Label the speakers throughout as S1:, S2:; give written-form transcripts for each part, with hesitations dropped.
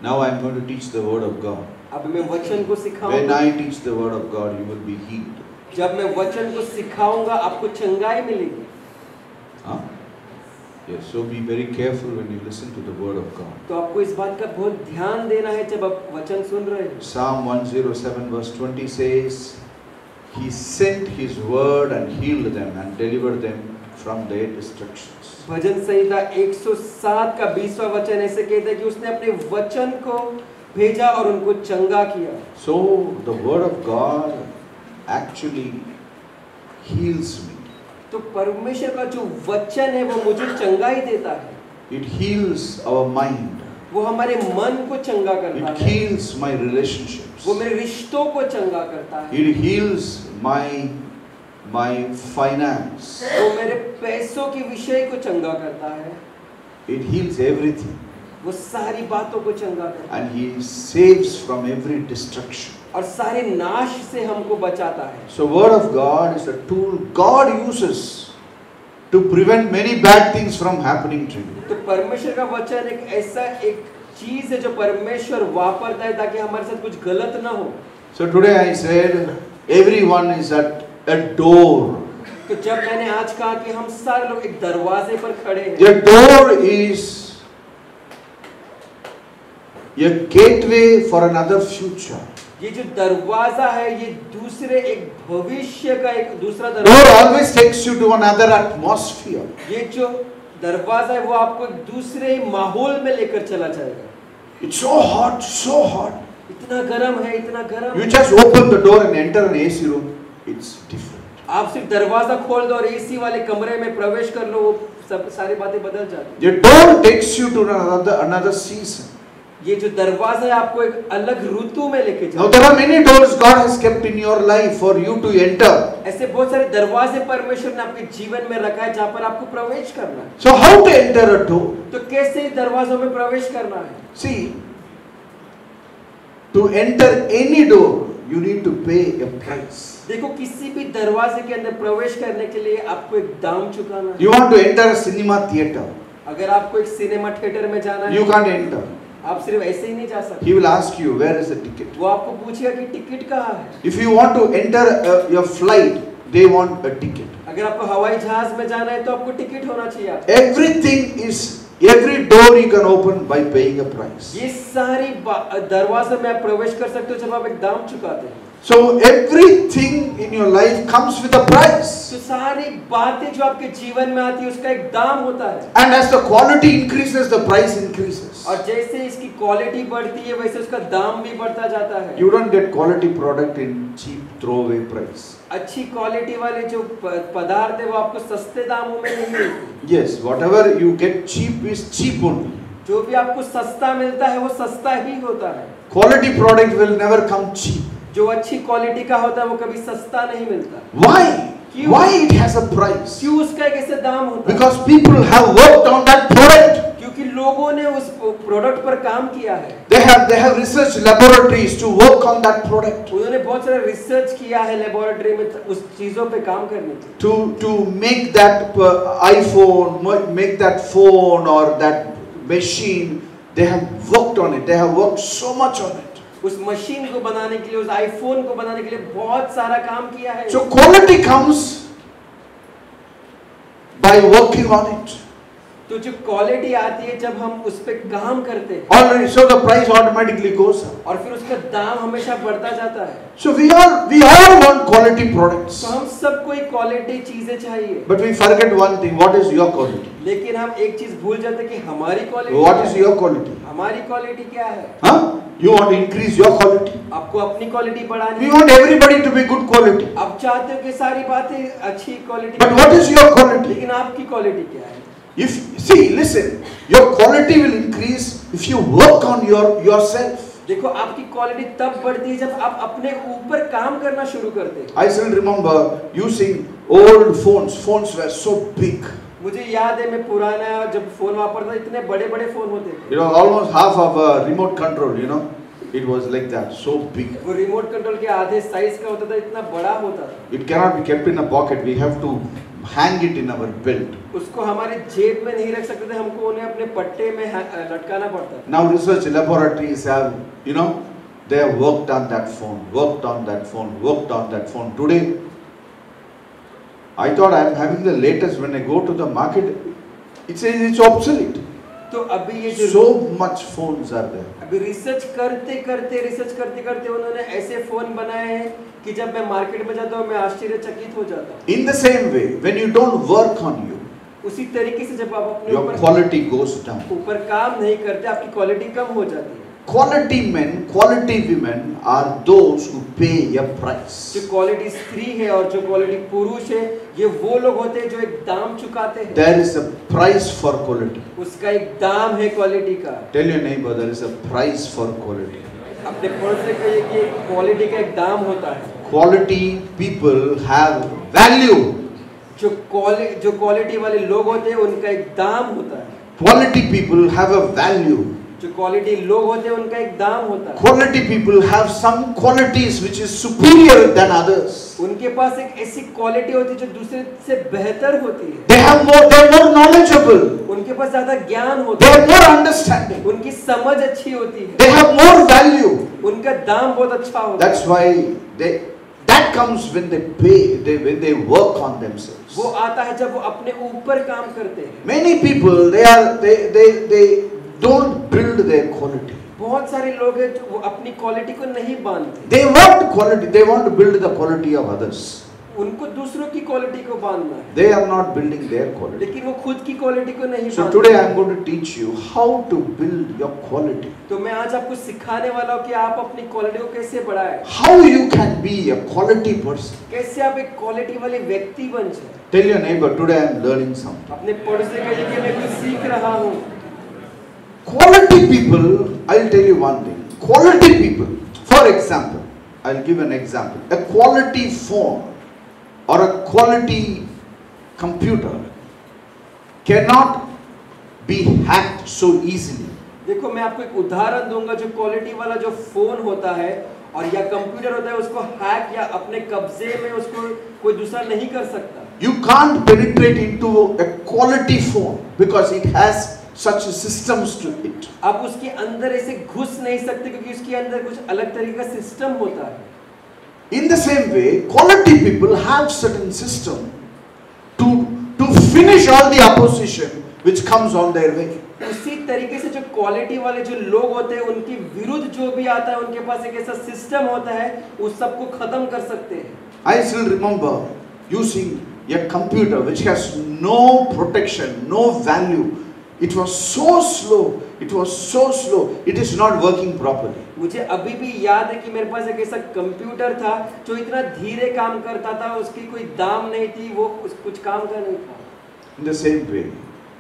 S1: Now I am going to teach the word of God.
S2: अब मैं वचन को सिखाऊंगा.
S1: When I teach the word of God, you will be healed.
S2: जब मैं वचन को सिखाऊंगा आपको चंगाई मिलेगी.
S1: Huh? Yes, so be very careful when you listen to the word of God.
S2: तो आपको इस बात का बहुत ध्यान देना है जब आप वचन सुन रहे हैं.
S1: Psalm 107 verse 20 says, He sent His word and healed them and delivered them from their destructions.
S2: भजन संहिता 107 का 20वां वचन ऐसे कहता है कि उसने अपने वचन को भेजा और उनको चंगा किया.
S1: So the word of God actually heals me.
S2: तो परमेश्वर का जो वचन है वो मुझे चंगाई देता है.
S1: It heals our mind.
S2: वो हमारे मन को चंगा करता
S1: It
S2: है.
S1: heals my relationships.
S2: वो मेरे रिश्तों को चंगा करता है.
S1: It heals my finance.
S2: वो मेरे पैसों के विषय को चंगा करता है.
S1: It heals everything.
S2: वो सारी बातों को चंगा करता है.
S1: And He saves from every destruction.
S2: और सारे नाश से हमको बचाता है.
S1: So word of God is a tool God uses to prevent many bad things from happening to you.
S2: तो परमेश्वर का वचन एक ऐसा एक चीज है जो परमेश्वर वापरता है ताकि हमारे साथ कुछ गलत ना हो.
S1: So today I said everyone is at a door.
S2: तो जब मैंने आज कहा कि हम सारे लोग एक दरवाजे पर खड़े हैं.
S1: The door is a gateway for another future.
S2: ये जो दरवाजा है ये दूसरे एक भविष्य का एक दूसरा
S1: Door
S2: दरवाजा.
S1: always takes you to another atmosphere.
S2: ये जो दरवाजा है वो आपको एक दूसरे माहौल में लेकर चला जाएगा.
S1: It's so hot, so hot.
S2: इतना गर्म है, इतना गर्म.
S1: You just open the door and enter an AC room. It's different.
S2: आप सिर्फ दरवाजा खोल दो और एसी वाले कमरे में प्रवेश कर लो, वो सब सारी बातें बदल जाती हैं.
S1: The door takes you to another season.
S2: ये जो दरवाजा है आपको एक अलग ऋतु में लेके
S1: Now
S2: जाता है.
S1: there are many doors God has kept in your life for you to enter.
S2: ऐसे बहुत सारे दरवाजे परमेश्वर ने आपके जीवन में रखा है जहाँ पर आपको प्रवेश करना है.
S1: So how to enter a door?
S2: तो कैसे इस दरवाजों में प्रवेश करना है?
S1: See, to enter any door, you need to pay a price.
S2: देखो किसी भी दरवाजे के अंदर प्रवेश करने के लिए आपको एक दाम चुकाना है.
S1: You want to enter a cinema theater.
S2: अगर आपको एक सिनेमा थिएटर में जाना है
S1: You can't enter.
S2: आप सिर्फ ऐसे ही नहीं जा सकते.
S1: He will ask you, where is the ticket?
S2: वो आपको पूछेगा कि टिकट कहाँ है.
S1: If you want to enter your flight, they want a ticket.
S2: अगर आपको हवाई जहाज में जाना है तो आपको टिकट होना चाहिए.
S1: Every door you can open by paying a price.
S2: ये सारी दरवाजे में आप प्रवेश कर सकते हो जब आप एक दाम चुकाते हैं.
S1: So everything in your life comes with a price.
S2: तो सारी बातें जो आपके जीवन में आती है उसका एक दाम होता है.
S1: And as the quality increases, the price increases.
S2: और जैसे इसकी क्वालिटी बढ़ती है वैसे उसका दाम भी बढ़ता जाता है.
S1: You don't get quality product in cheap throwaway price.
S2: अच्छी क्वालिटी वाले जो पदार्थ है वो आपको सस्ते दामों में नहीं मिलते.
S1: Yes, whatever you get cheap is cheap only.
S2: जो भी आपको सस्ता मिलता है वो सस्ता ही होता है.
S1: Quality product will never come cheap.
S2: जो अच्छी क्वालिटी का होता है वो कभी सस्ता नहीं मिलता.
S1: Why?
S2: क्यों?
S1: Why it has a price?
S2: क्यों उसका एक ऐसे दाम होता है?
S1: Because people have worked on that product.
S2: क्योंकि लोगों ने उस प्रोडक्ट पर काम किया है.
S1: They have research laboratories to work on that product.
S2: उन्होंने बहुत सारा रिसर्च किया है लेबोरेटरी में उस चीजों पे काम करने के.
S1: To make that iPhone, make that phone or that machine, they have worked on it. They have worked so much on it.
S2: उस मशीन को बनाने के लिए, उस आईफोन को बनाने के लिए बहुत सारा काम किया है.
S1: So quality comes by working on it.
S2: तो जो क्वालिटी आती है जब हम उस पे काम करते हैं.
S1: Already, so the price automatically goes up.
S2: और फिर उसका दाम हमेशा बढ़ता जाता है.
S1: So we all want quality products.
S2: तो हम सबको एक क्वालिटी चीजें चाहिए.
S1: But we forget one thing. What is your quality?
S2: लेकिन हम एक चीज भूल जाते हैं कि हमारी quality.
S1: What is your quality?
S2: हमारी क्वालिटी क्या है?
S1: Huh? You want to increase your quality.
S2: आपको अपनी क्वालिटी बढ़ानी
S1: We
S2: है.
S1: want everybody to be good quality.
S2: आप चाहते हो कि सारी बातें अच्छी quality.
S1: But what is your quality?
S2: लेकिन आपकी क्वालिटी क्या है?
S1: Listen, your quality will increase if you work on yourself.
S2: देखो आपकी क्वालिटी तब बढ़ती है जब आप अपने ऊपर काम करना शुरू करते हैं.
S1: I still remember using old phones. Phones were so big.
S2: मुझे याद है मैं पुराना जब फोन वापरता था इतने बड़े-बड़े फोन होते थे.
S1: You know, almost half of a remote control, you know. It was like that, so big.
S2: वो रिमोट कंट्रोल के आधे साइज का होता था, इतना बड़ा होता था.
S1: It cannot be kept in a pocket. We have to hang it in our belt.
S2: उसको हमारे जेब में नहीं रख सकते थे, हमको उन्हें अपने पट्टे में लटकाना पड़ता था।
S1: Now research laboratories have, they have worked on that phone, worked on that phone, worked on that phone. Today, I thought I am having the latest. When I go to the market, it says it's obsolete.
S2: तो अभी ये जो
S1: So much phones are there.
S2: अभी research करते करते उन्होंने ऐसे phone बनाए हैं कि जब मैं मार्केट में जाता हूँ मैं आश्चर्यचकित हो जाता हूँ।
S1: In the same way, when you don't work on you,
S2: उसी तरीके से जब आप अपने
S1: your quality goes down.
S2: ऊपर काम नहीं करते, आपकी क्वालिटी कम हो जाती है।
S1: Quality men, quality women are those who pay a price.
S2: जो क्वालिटी स्त्री है और जो क्वालिटी पुरुष है, ये वो लोग होते हैं जो एक दाम चुकाते हैं।
S1: There is a price for quality.
S2: उसका एक दाम है क्वालिटी का।
S1: Tell your neighbor there is a price for quality.
S2: अपने पड़ोस से कहिए कि क्वालिटी का एक दाम होता है।
S1: Quality people have value.
S2: जो क्वालिटी वाले लोग होते हैं उनका एक दाम होता है।
S1: Quality people have a value.
S2: जो क्वालिटी लोग होते हैं उनका एक दाम होता है।
S1: Quality people have some qualities which is superior than others.
S2: उनके पास एक ऐसी क्वालिटी होती है जो दूसरे से बेहतर होती है।
S1: They are more knowledgeable.
S2: उनके पास ज्यादा ज्ञान होता
S1: They
S2: है।
S1: have more understanding.
S2: उनकी समझ अच्छी होती है।
S1: They have more value.
S2: उनका दाम बहुत अच्छा होता है।
S1: That's why that comes when they pay, when they work on themselves.
S2: वो आता है जब वो अपने ऊपर काम करते हैं।
S1: Many people they don't build their quality.
S2: बहुत सारे लोग हैं जो वो अपनी क्वालिटी को नहीं बांधते।
S1: They want quality. They want to build the quality of others.
S2: उनको दूसरों की क्वालिटी को बांधना है।
S1: They are not building their quality.
S2: लेकिन वो खुद की क्वालिटी को नहीं
S1: So
S2: बांधते।
S1: today I am going to teach you how to build your quality.
S2: तो मैं आज आपको सिखाने वाला हूँ कि आप अपनी क्वालिटी को कैसे बढ़ाएं।
S1: How you can be a quality person.
S2: कैसे आप एक क्वालिटी वाले व्यक्ति बन जाए।
S1: Tell your neighbor today I am learning something.
S2: अपने पड़ोसी को कहिए कि मैं कुछ सीख रहा हूँ।
S1: Quality people, I'll tell you one thing. Quality people, for example, I'll give an example. A quality phone or a quality computer cannot be hacked so easily.
S2: देखो मैं आपको एक उदाहरण दूंगा। जो क्वालिटी वाला जो फोन होता है और या कंप्यूटर होता है, उसको हैक या अपने कब्जे में उसको कोई दूसरा नहीं कर सकता।
S1: You can't penetrate into a quality phone because it has such systems to it.
S2: आप उसके अंदर ऐसे घुस नहीं सकते क्योंकि उसके अंदर कुछ अलग तरीके का सिस्टम होता है।
S1: In the same way, quality people have certain system to finish all the opposition which comes on their way.
S2: उसी तरीके से जो क्वालिटी वाले जो लोग होते हैं उनके विरुद्ध जो भी आता है उनके पास एक ऐसा सिस्टम होता है, उस सबको खत्म कर सकते हैं।
S1: I still remember using a computer which has no protection, no value. It was so slow. It was so slow. It is not working properly.
S2: मुझे अभी भी याद है कि मेरे पास एक ऐसा कंप्यूटर था जो इतना धीरे काम करता था, उसकी कोई दाम नहीं थी, वो कुछ काम का नहीं था।
S1: In the same way,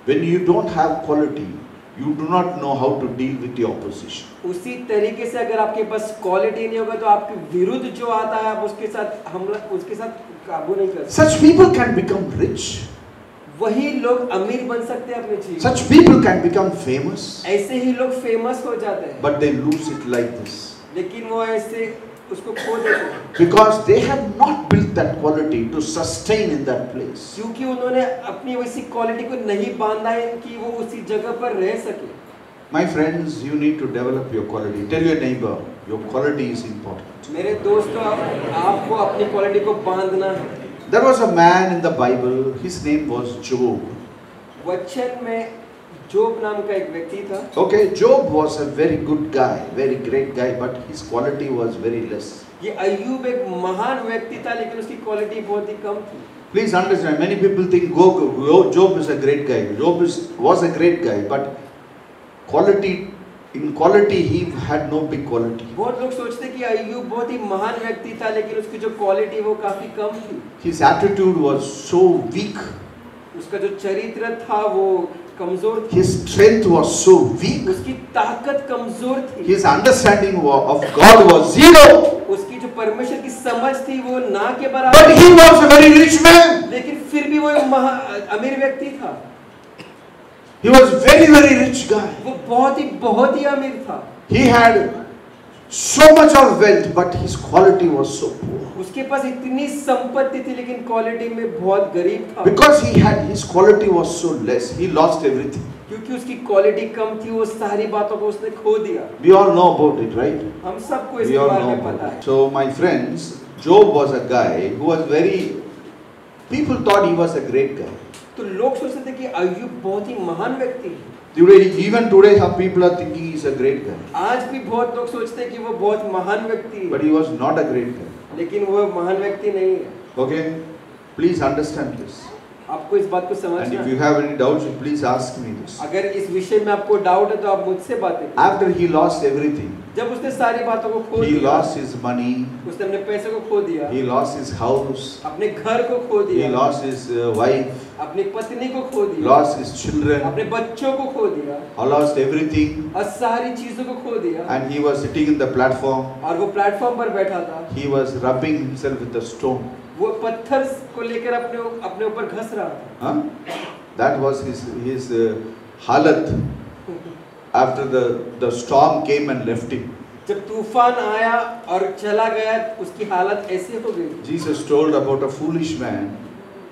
S1: when you don't have quality, you do not know how to deal with the opposition.
S2: उसी तरीके से अगर आपके पास क्वालिटी नहीं होगा तो आपके विरुद्ध जो आता है आप उसके साथ काबू नहीं कर सकते।
S1: Such people can become rich.
S2: वही लोग अमीर बन सकते हैं अपने जीवन।
S1: Such people can become famous.
S2: ऐसे ही लोग फेमस हो जाते हैं।
S1: But they lose it like this.
S2: लेकिन वो ऐसे उसको खो देते हैं।
S1: Because they have not built that quality to sustain in that place.
S2: क्योंकि उन्होंने अपनी वैसी क्वालिटी को नहीं बांधा है कि वो उसी जगह पर रह सके।
S1: My friends, you need to develop your quality. Tell your neighbor, your quality is important.
S2: मेरे दोस्तों, आपको अपनी क्वालिटी को बांधना है।
S1: There was a man in the Bible, his name was Job.
S2: वचन में जोब नाम का एक व्यक्ति था।
S1: Okay, Job was a very good guy, very great guy, but his quality was very less.
S2: ये अय्यूब एक महान व्यक्ति था लेकिन उसकी क्वालिटी बहुत ही कम थी।
S1: Please understand, many people think Job is a great guy. Job was a great guy, but in quality he had no big quality.
S2: बहुत लोग सोचते कि अय्यूब बहुत ही महान व्यक्ति था लेकिन उसकी जो क्वालिटी वो काफी कम थी।
S1: His attitude was so weak.
S2: उसका जो चरित्र था वो कमजोर था।
S1: His strength was so weak.
S2: उसकी ताकत कमजोर थी।
S1: His understanding of God was zero.
S2: उसकी जो परमेश्वर की समझ थी वो ना के बराबर।
S1: But he was a very rich man.
S2: लेकिन फिर भी वो एक अमीर व्यक्ति था।
S1: He was very rich guy.
S2: वो बहुत ही अमीर था।
S1: He had so much of wealth, but his quality was so poor.
S2: उसके पास इतनी संपत्ति थी लेकिन क्वालिटी में बहुत गरीब था।
S1: Because his quality was so less, he lost everything.
S2: क्योंकि उसकी क्वालिटी कम थी, वो सारी बातों को उसने खो दिया।
S1: We all know about it, right?
S2: हम सबको
S1: We
S2: इसके
S1: all
S2: बारे
S1: know
S2: में
S1: about
S2: पता
S1: it.
S2: है।
S1: So my friends, Job was a guy who was very, people thought he was a great guy.
S2: तो लोग सोचते थे कि अय्यूब बहुत ही महान व्यक्ति है।
S1: Even today some people are thinking he's a great guy.
S2: आज भी बहुत लोग सोचते हैं कि वो बहुत महान व्यक्ति है।
S1: But he was not a great guy.
S2: लेकिन वो महान व्यक्ति नहीं है।
S1: Okay? Please understand this.
S2: आपको इस बात को
S1: And
S2: समझना
S1: if
S2: है।
S1: you have any doubts, please ask me this.
S2: अगर इस विषय में आपको डाउट है तो आप मुझसे बातें करें।
S1: After he lost everything,
S2: जब उसने सारी बातों को खो
S1: he
S2: दिया,
S1: lost his money,
S2: उसने अपने पैसे को खो दिया,
S1: he lost his house,
S2: अपने घर को खो
S1: he
S2: दिया,
S1: lost his wife,
S2: अपनी पत्नी को खो दिया,
S1: lost his children,
S2: अपने बच्चों को खो दिया,
S1: lost everything,
S2: और सारी चीजों को खो दिया।
S1: and he was sitting in the platform.
S2: और वो प्लेटफॉर्म पर बैठा था।
S1: He was rubbing himself with a stone.
S2: वो पत्थर को लेकर अपने ऊपर घस रहा था।
S1: Huh? That was his halat after the storm came and left him.
S2: जब तूफान आया और चला गया, उसकी हालत ऐसे हो गई।
S1: Jesus told about a foolish man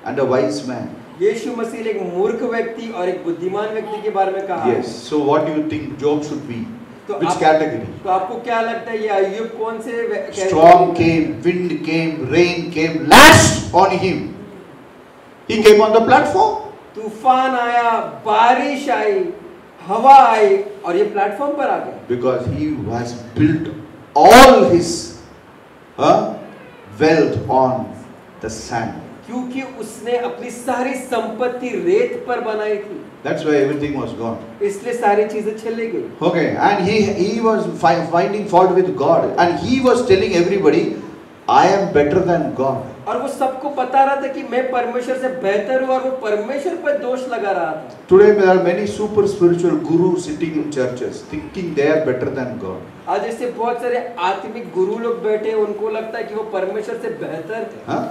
S1: and a wise man.
S2: यीशु मसीह ने एक मूर्ख व्यक्ति और एक बुद्धिमान व्यक्ति के बारे में कहा।
S1: Yes. So what do you think Job should be?
S2: तो
S1: Which category?
S2: तो आपको क्या लगता है ये अय्यूब कौन से
S1: Storm came, wind came, rain came, lashed on him. He came on the platform.
S2: तूफान आया, बारिश आई, हवा आई और ये प्लेटफॉर्म पर आ गया।
S1: Because he has built all his wealth on the sand.
S2: क्योंकि उसने अपनी सारी संपत्ति रेत पर बनाई थी।
S1: That's why everything was gone.
S2: इसलिए सारी चीजें चली गई।
S1: Okay, and he was finding fault with God, and he was telling everybody, I am better than God.
S2: और वो सबको बता रहा था कि मैं परमेश्वर से बेहतर हूँ और वो परमेश्वर पर दोष लगा रहा था।
S1: Today there are many super spiritual gurus sitting in churches thinking they are better than God.
S2: आज ऐसे बहुत सारे आत्मिक गुरु लोग बैठे हैं, उनको लगता है कि वो परमेश्वर से बेहतर है।
S1: Huh?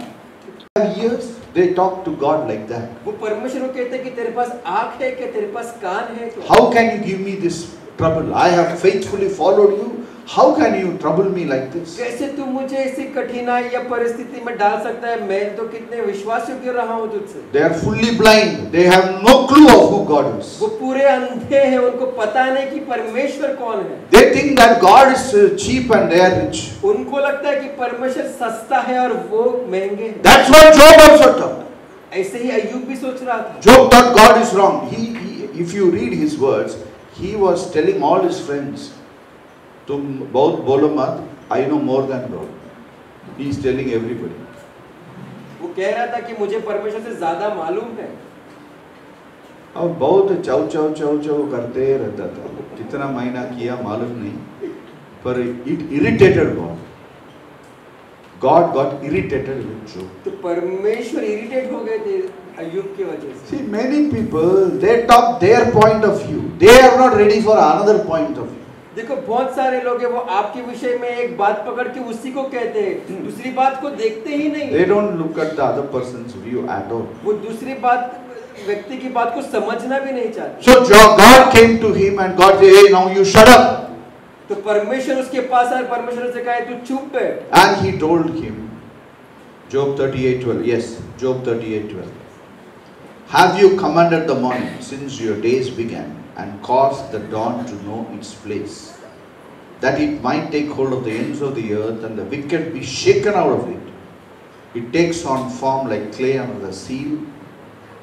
S1: Years they talk to God like that.
S2: वो परमेश्वर को कहते हैं कि तेरे पास आँख है क्या, तेरे पास कान है क्या?
S1: How can you give me this trouble? I have faithfully followed you. How can you trouble me like this?
S2: कैसे तू मुझे ऐसी कठिनाई या परिस्थिति में डाल सकता है? मैं तो कितने विश्वास योग्य रहा हूँ तुझसे।
S1: They are fully blind. They have no clue of who God is.
S2: वो पूरे अंधे हैं, उनको पता नहीं कि परमेश्वर कौन है।
S1: They think that God is cheap and they are rich.
S2: उनको लगता है कि परमेश्वर सस्ता है और वो महंगे हैं।
S1: That's what Job also thought.
S2: ऐसे ही अय्यूब भी सोच रहा था।
S1: Job thought God is wrong. If you read his words, he was telling all his friends, तुम बहुत बोलो मत, I know more than God. He is telling everybody.
S2: वो कह रहा था कि मुझे परमेश्वर से ज्यादा मालूम है।
S1: और बहुत चाव चाव चाव चाव करते रहता था। कितना महीना किया मालूम नहीं, पर it irritated God. God got irritated with Job.
S2: तो परमेश्वर इरिटेट हो गए थे अय्यूब की वजह से।
S1: See, many people they talk their point of view. They are not ready for another point of view.
S2: देखो बहुत सारे लोग हैं, वो आपके विषय में एक बात पकड़ के उसी को कहते हैं, दूसरी बात को देखते ही नहीं।
S1: They don't look at the other person's view at all.
S2: वो दूसरी बात, व्यक्ति की बात को समझना भी नहीं चाहते।
S1: So God came to him and God said, "Hey, now you shut up."
S2: तो परमेश्वर उसके पास आए, परमेश्वर से कहा तू चुप बैठ।
S1: And he told him, Job 38:12. Yes, Job 38:12. Have you commanded the morning since your days began, and caused the dawn to know its place, that it might take hold of the ends of the earth, and the wicked be shaken out of it? It takes on form like clay under the seal,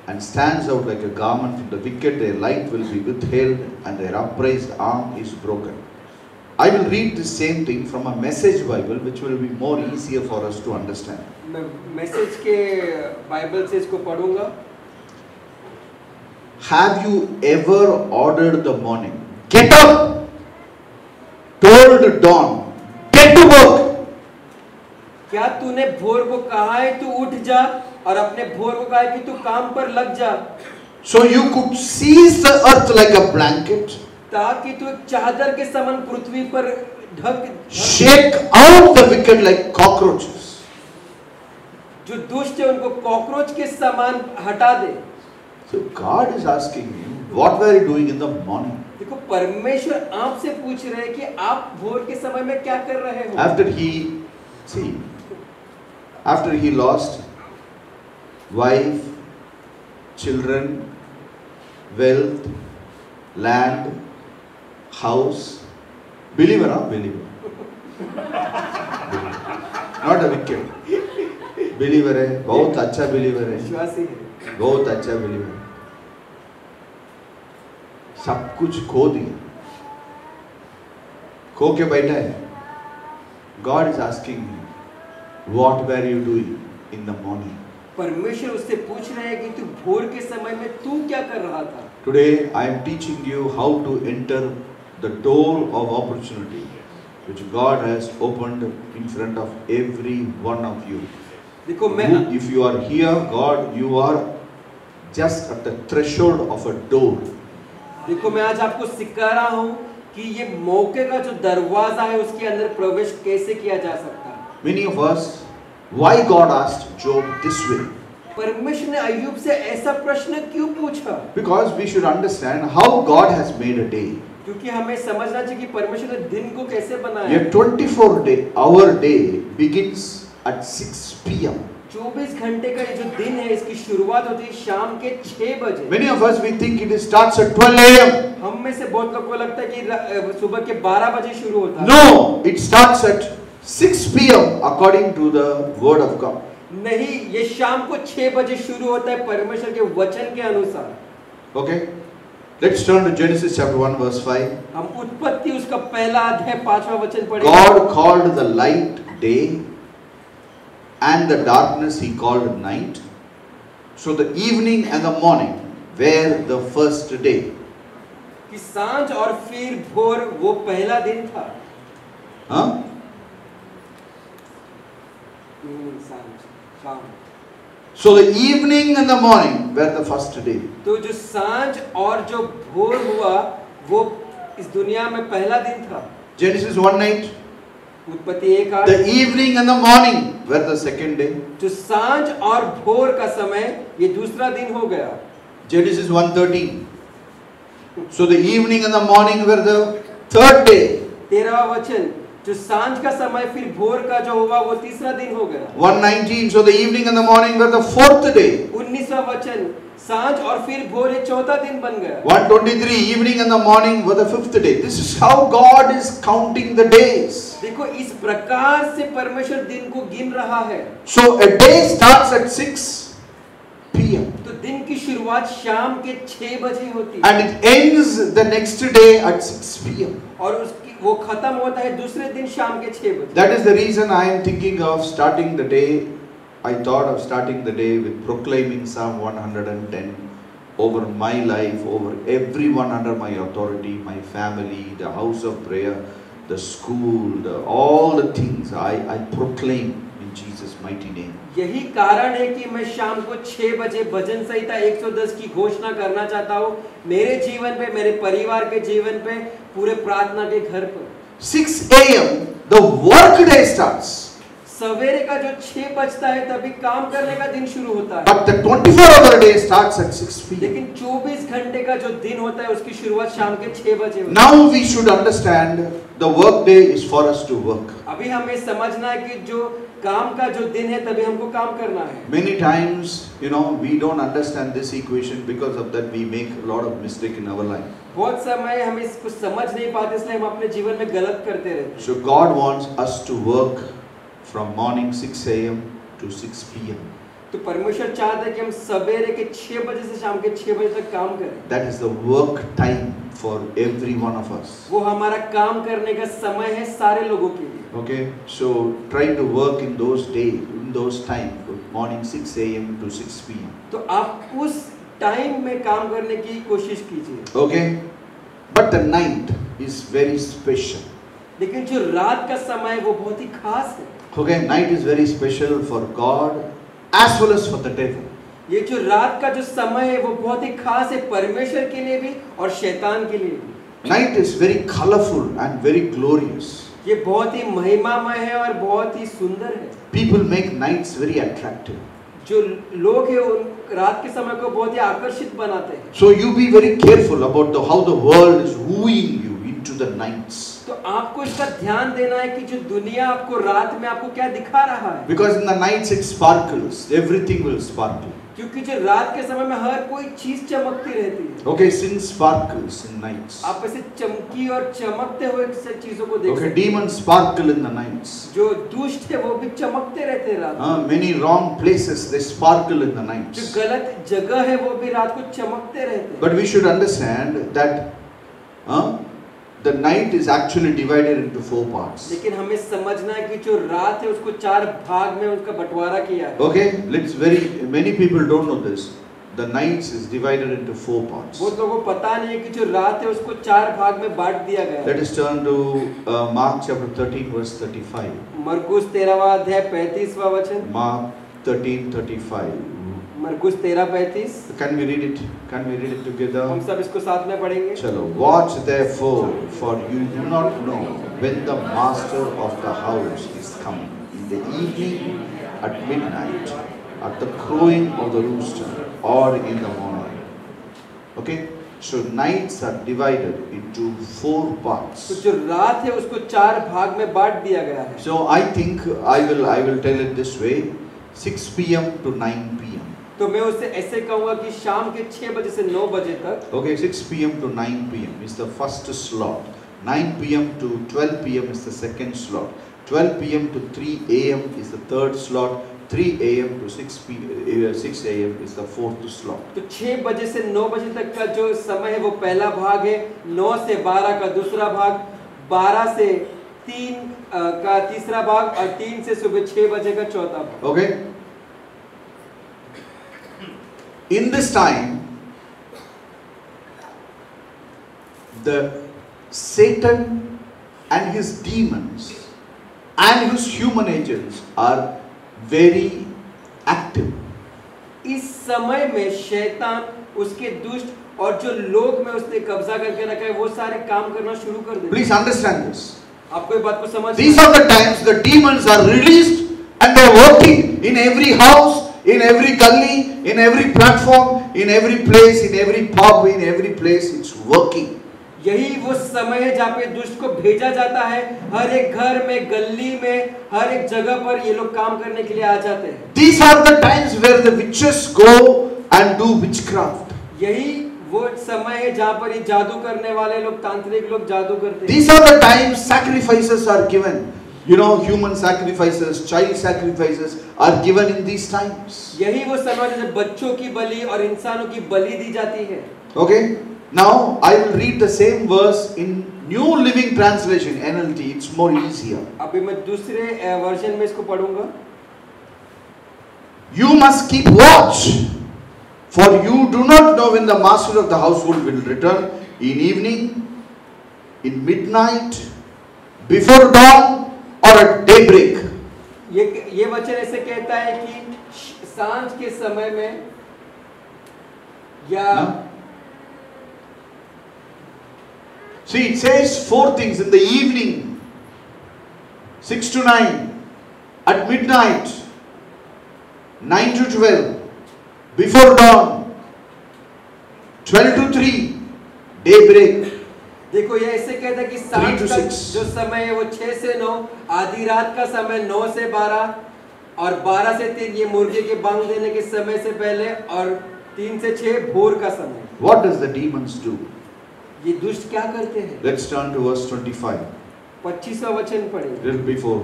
S1: and stands out like a garment from the wicked. Their light will be withheld, and their upraised arm is broken. I will read the same thing from a Message Bible, which will be more easier for us to understand.
S2: मैं message के Bible से इसको पढ़ूंगा।
S1: Have you ever ordered the morning? Get up! Told dawn, get to work!
S2: क्या तूने भोर को कहा है तू उठ जा, और अपने भोर को कहा है कि तू काम पर लग जा?
S1: So you could seize the earth like a blanket,
S2: ताकि तू एक चादर के समान पृथ्वी पर ढक
S1: shake out the wicked like cockroaches.
S2: जो दुष्ट है उनको कॉकरोच के समान हटा दे।
S1: So God is asking you, what were you doing in the morning?
S2: देखो परमेश्वर आपसे पूछ रहे हैं कि आप भोर के समय में क्या कर रहे हो?
S1: After he, see, After he lost wife, children, wealth, land, house. Believer, huh? Believer. Not a wicked. Believer है, बहुत अच्छा believer है,
S2: विश्वासी है,
S1: बहुत अच्छा believer है. सब कुछ खो दिया, खो के बैठा है. God is asking him, what were you doing in the morning?
S2: परमेश्वर उससे पूछ रहे हैं कि तू भोर के समय में तू क्या कर रहा था?
S1: Today I am teaching you how to enter the door of opportunity which God has opened in front of every one of you.
S2: देखो मैं
S1: If you are here, God, you are just at the threshold of a door.
S2: देखो मैं आज आपको सिखा रहा हूँ कि ये मौके का जो दरवाजा है उसके अंदर प्रवेश कैसे किया जा सकता है.
S1: Many of us, why God asked Job this way?
S2: परमेश्वर ने अय्यूब से ऐसा प्रश्न क्यों पूछा?
S1: Because we should understand how God has made a day.
S2: क्योंकि हमें समझना चाहिए कि परमेश्वर ने दिन को कैसे बनाया.
S1: A 24-hour day begins at 6 p.m.
S2: 24 घंटे का ये जो दिन है इसकी शुरुआत होती है शाम के 6 बजे.
S1: Many of us, we think it starts at 12 a.m.
S2: हम में से बहुत लोगों को लगता है कि सुबह के 12 बजे शुरू होता है.
S1: No, it starts at 6 p.m. according to the word of God.
S2: नहीं, ये शाम को 6 बजे शुरू होता है परमेश्वर के वचन के अनुसार.
S1: Okay? Let's turn to Genesis chapter 1 verse 5.
S2: हम उत्पत्ति उसका पहला अध्याय 5वां वचन पढ़ेंगे.
S1: God called the light day and the darkness he called night. So the evening and the morning were the first day.
S2: कि सांझ और फिर भोर वो पहला दिन था.
S1: Huh?
S2: सांझ, शाम.
S1: So the evening and the morning were the first day.
S2: तो जो सांझ और जो भोर हुआ वो इस दुनिया में पहला दिन था.
S1: Genesis 1:8.
S2: उत्पत्ति 1:8.
S1: The evening and the morning were the second day.
S2: जो सांझ और भोर का समय ये दूसरा दिन हो गया.
S1: Genesis 1:13. So the evening and the morning were the third day.
S2: 13वां वचन जो सांझ का समय फिर भोर का जो हुआ वो तीसरा दिन हो गया.
S1: 1:19. So the evening and the morning were the fourth day.
S2: 19वां वचन सांझ और फिर भोर ये चौथा दिन बन गया.
S1: 1:23. Evening and the morning were the fifth day. This is how God is counting the days.
S2: देखो इस प्रकार से परमेश्वर दिन को गिन रहा है.
S1: So a day starts at 6 p.m.
S2: तो दिन की शुरुआत शाम के 6 बजे होती है
S1: and it ends the next day at 6 p.m.
S2: और उसकी वो खत्म होता है दूसरे दिन शाम के 6 बजे.
S1: That is the reason I am thinking of starting the day. I thought of starting the day with proclaiming Psalm 110 over my life, over everyone under my authority, my family, the house of prayer, the school, all the things I proclaim in Jesus' mighty name.
S2: यही कारण है कि मैं शाम को 6 बजे भजन संहिता 110 की घोषणा करना चाहता हूँ मेरे जीवन पे, मेरे परिवार के जीवन पे, पूरे प्रार्थना के घर पर.
S1: 6 a.m. the work day starts.
S2: सवेरे का जो 6 बजता है तभी काम करने का दिन शुरू होता है.
S1: But the 24-hour day starts at 6 p.m.
S2: लेकिन 24 घंटे का जो दिन होता है उसकी शुरुआत शाम के 6 बजे होती है.
S1: Now we should understand the work day is for us to work.
S2: अभी हमें समझना है कि जो काम का जो दिन है तभी हमको काम करना है.
S1: Many times, we don't understand this equation. Because of that, we make a lot of mistake in our life.
S2: बहुत समय हम इसको समझ नहीं पाते इसलिए हम अपने जीवन में गलत करते रहते हैं.
S1: So God wants us to work from morning 6 a.m. to 6 p.m.
S2: तो परमेश्वर चाहता है कि हम सवेरे के 6 बजे से शाम के 6 बजे तक काम करें.
S1: That is the work time for every one of us.
S2: वो हमारा काम करने का समय है सारे लोगों के लिए.
S1: Okay, so try to work in those days, in those time, morning 6 a.m. to 6 p.m.
S2: तो आप उस टाइम में काम करने की कोशिश कीजिए.
S1: Okay, but the night is very special.
S2: लेकिन जो रात का समय है वो बहुत ही खास है.
S1: Okay, night is very special for God as well as for the devil.
S2: ये जो रात का जो समय है वो बहुत ही खास है परमेश्वर के लिए भी और शैतान के लिए भी.
S1: Night is very colorful and very glorious.
S2: ये बहुत ही महिमामय है और बहुत ही सुंदर है.
S1: People make nights very attractive.
S2: जो लोग हैं उन रात के समय को बहुत ही आकर्षित बनाते हैं.
S1: So you be very careful about how the world is wooing you into into the nights.
S2: तो आपको इसका ध्यान देना है कि जो दुनिया आपको रात में आपको क्या दिखा रहा है,
S1: Because in the nights it sparkles, everything will sparkle.
S2: क्योंकि जो रात के समय में हर कोई चीज चमकती रहती है।
S1: Okay, sin sparkles in nights.
S2: आप ऐसे चमकी और चमकते हुए से चीजों को देख
S1: Okay,
S2: सकते हैं।
S1: demons sparkle in the nights.
S2: जो दुष्ट है वो भी चमकते रहते हैं रात में।
S1: Many wrong places they sparkle in the
S2: जो
S1: nights.
S2: गलत जगह है वो भी रात को चमकते रहते हैं।
S1: But we should understand that the night is actually divided into 4 parts.
S2: लेकिन हमें समझना है कि जो रात है उसको 4 भाग में उसका बंटवारा किया है।
S1: Okay, many people don't know this. The nights is divided into 4 parts.
S2: वो लोगों को पता नहीं है कि जो रात है उसको 4 भाग में बांट दिया गया है।
S1: Let us turn to Mark chapter 13 verse 35.
S2: मरकुस 13वां अध्याय 35वां वचन।
S1: Mark 13:35.
S2: मरकुस 13:35।
S1: Can we read it? Can we read it together?
S2: हम सब इसको साथ में पढ़ेंगे।
S1: Chalo. Watch therefore, for you do not know when the master of the house is coming, in the evening, at midnight, at the crowing of the rooster, or in the morning. Okay? So nights are divided into 4 parts.
S2: तो जो रात है उसको 4 भाग में बांट दिया गया है।
S1: So I think I will tell it this way: 6 p.m. to 9 p.m.
S2: तो मैं उससे ऐसे कहूँगा कि शाम के 6 बजे से 9 बजे तक।
S1: Okay, 6 p.m. to 9 p.m. is the first slot. 9 p.m. to 12 p.m. is the second slot. 12 p.m. to 3 a.m. is the third slot. 3 a.m. to 6 a.m. is the fourth slot.
S2: तो 6 बजे से 9 बजे तक का जो समय है वो पहला भाग है, 9 से 12 का दूसरा भाग, 12 से 3 का तीसरा भाग और 3 से सुबह 6 बजे का चौथा भाग।
S1: Okay? In this time, the Satan and his demons and his human agents are very active.
S2: इस समय में शैतान, उसके दुष्ट और जो लोग में उसने कब्जा करके रखा है वो सारे काम करना शुरू कर देते।
S1: Please understand this.
S2: आपको ये बात को समझ।
S1: These are the times the demons are released and they are working in every house, in every gully, in every platform, in every place, in every pub, in every place it's working.
S2: यही वो समय है जहाँ पे दुष्ट को भेजा जाता है, हर एक घर में, गली में, हर एक जगह पर ये लोग काम करने के लिए आ जाते हैं।
S1: These are the times where the witches go and do witchcraft.
S2: यही वो समय है जहाँ पर ये जादू करने वाले लोग, तांत्रिक लोग जादू करते हैं।
S1: These are the times sacrifices are given. You know, human sacrifices, child sacrifices are given in these times.
S2: यही वो समय है जब बच्चों की बलि और इंसानों की बलि दी जाती है।
S1: Okay? Now I will read the same verse in New Living Translation, NLT. It's more easier.
S2: अभी मैं दूसरे वर्जन में इसको पढ़ूंगा।
S1: You must keep watch, for you do not know when the master of the household will return, in evening, in midnight, before dawn, or at daybreak.
S2: ये वचन ऐसे कहता है कि सांझ के समय में या
S1: See, it says 4 things: in the evening, 6 to 9, at midnight, 9 to 12, before dawn, 12 to 3, daybreak.
S2: देखो ये ऐसे कहता है कि सांझ का
S1: 6.
S2: जो समय है वो 6 से 9, आधी रात का समय 9 से 12 और 12 से 3 ये मुर्गे के बांग देने के समय से पहले और 3 से 6 भोर का समय।
S1: What does the demons do?
S2: ये दुष्ट क्या करते हैं?
S1: Let's turn to verse 25.
S2: 25वां वचन पढ़ें।
S1: Little before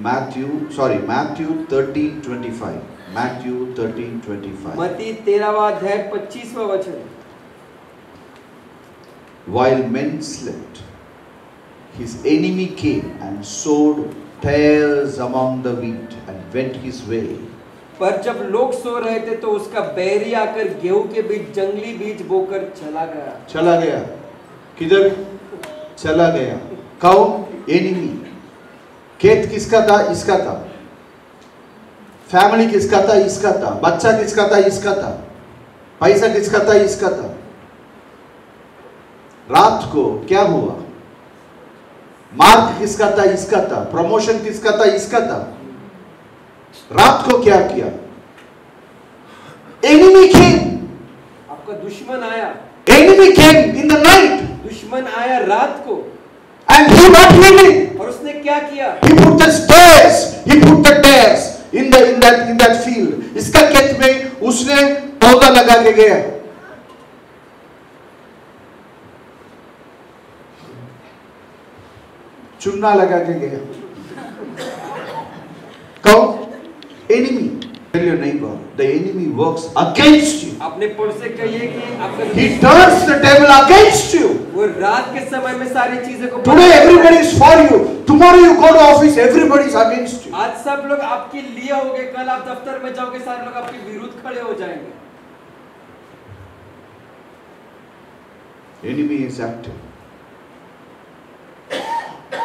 S1: Matthew 13:25. Matthew 13:25.
S2: मत्ती 13वां अध्याय 25वां वचन।
S1: While men slept, his enemy came and sowed tares among the wheat and went his way.
S2: पर जब लोग सो रहे थे तो उसका बैरी आकर गेहूं के बीच जंगली बीज बोकर चला गया।
S1: चला गया किधर? चला गया। कौन? एनिमी। खेत किसका था? इसका था। फैमिली किसका था? इसका था। बच्चा किसका था? इसका था। पैसा किसका था? इसका था। रात को क्या हुआ? मार्क किसका था? इसका था। प्रमोशन किसका था? इसका था। रात को क्या किया? एनिमी केम।
S2: आपका दुश्मन आया।
S1: Enemy came in the night.
S2: दुश्मन आया रात को
S1: And he what he did?
S2: और उसने क्या किया?
S1: He put the tares. He put the tares in that field. इसका खेत में उसने पौधा लगा के गया. चुन्ना लगा के गया. कौन? Enemy. Tell your neighbor, the enemy works against you.
S2: अपने पड़ोसी से कहिए कि आपका
S1: He turns the devil against you.
S2: वो रात के समय में सारी चीजें को
S1: Today everybody is for you. Tomorrow you go to office, everybody is against you.
S2: आज सब लोग आपके लिए होंगे, कल आप दफ्तर में जाओगे, सारे लोग आपके विरुद्ध खड़े हो जाएंगे.
S1: Enemy is active.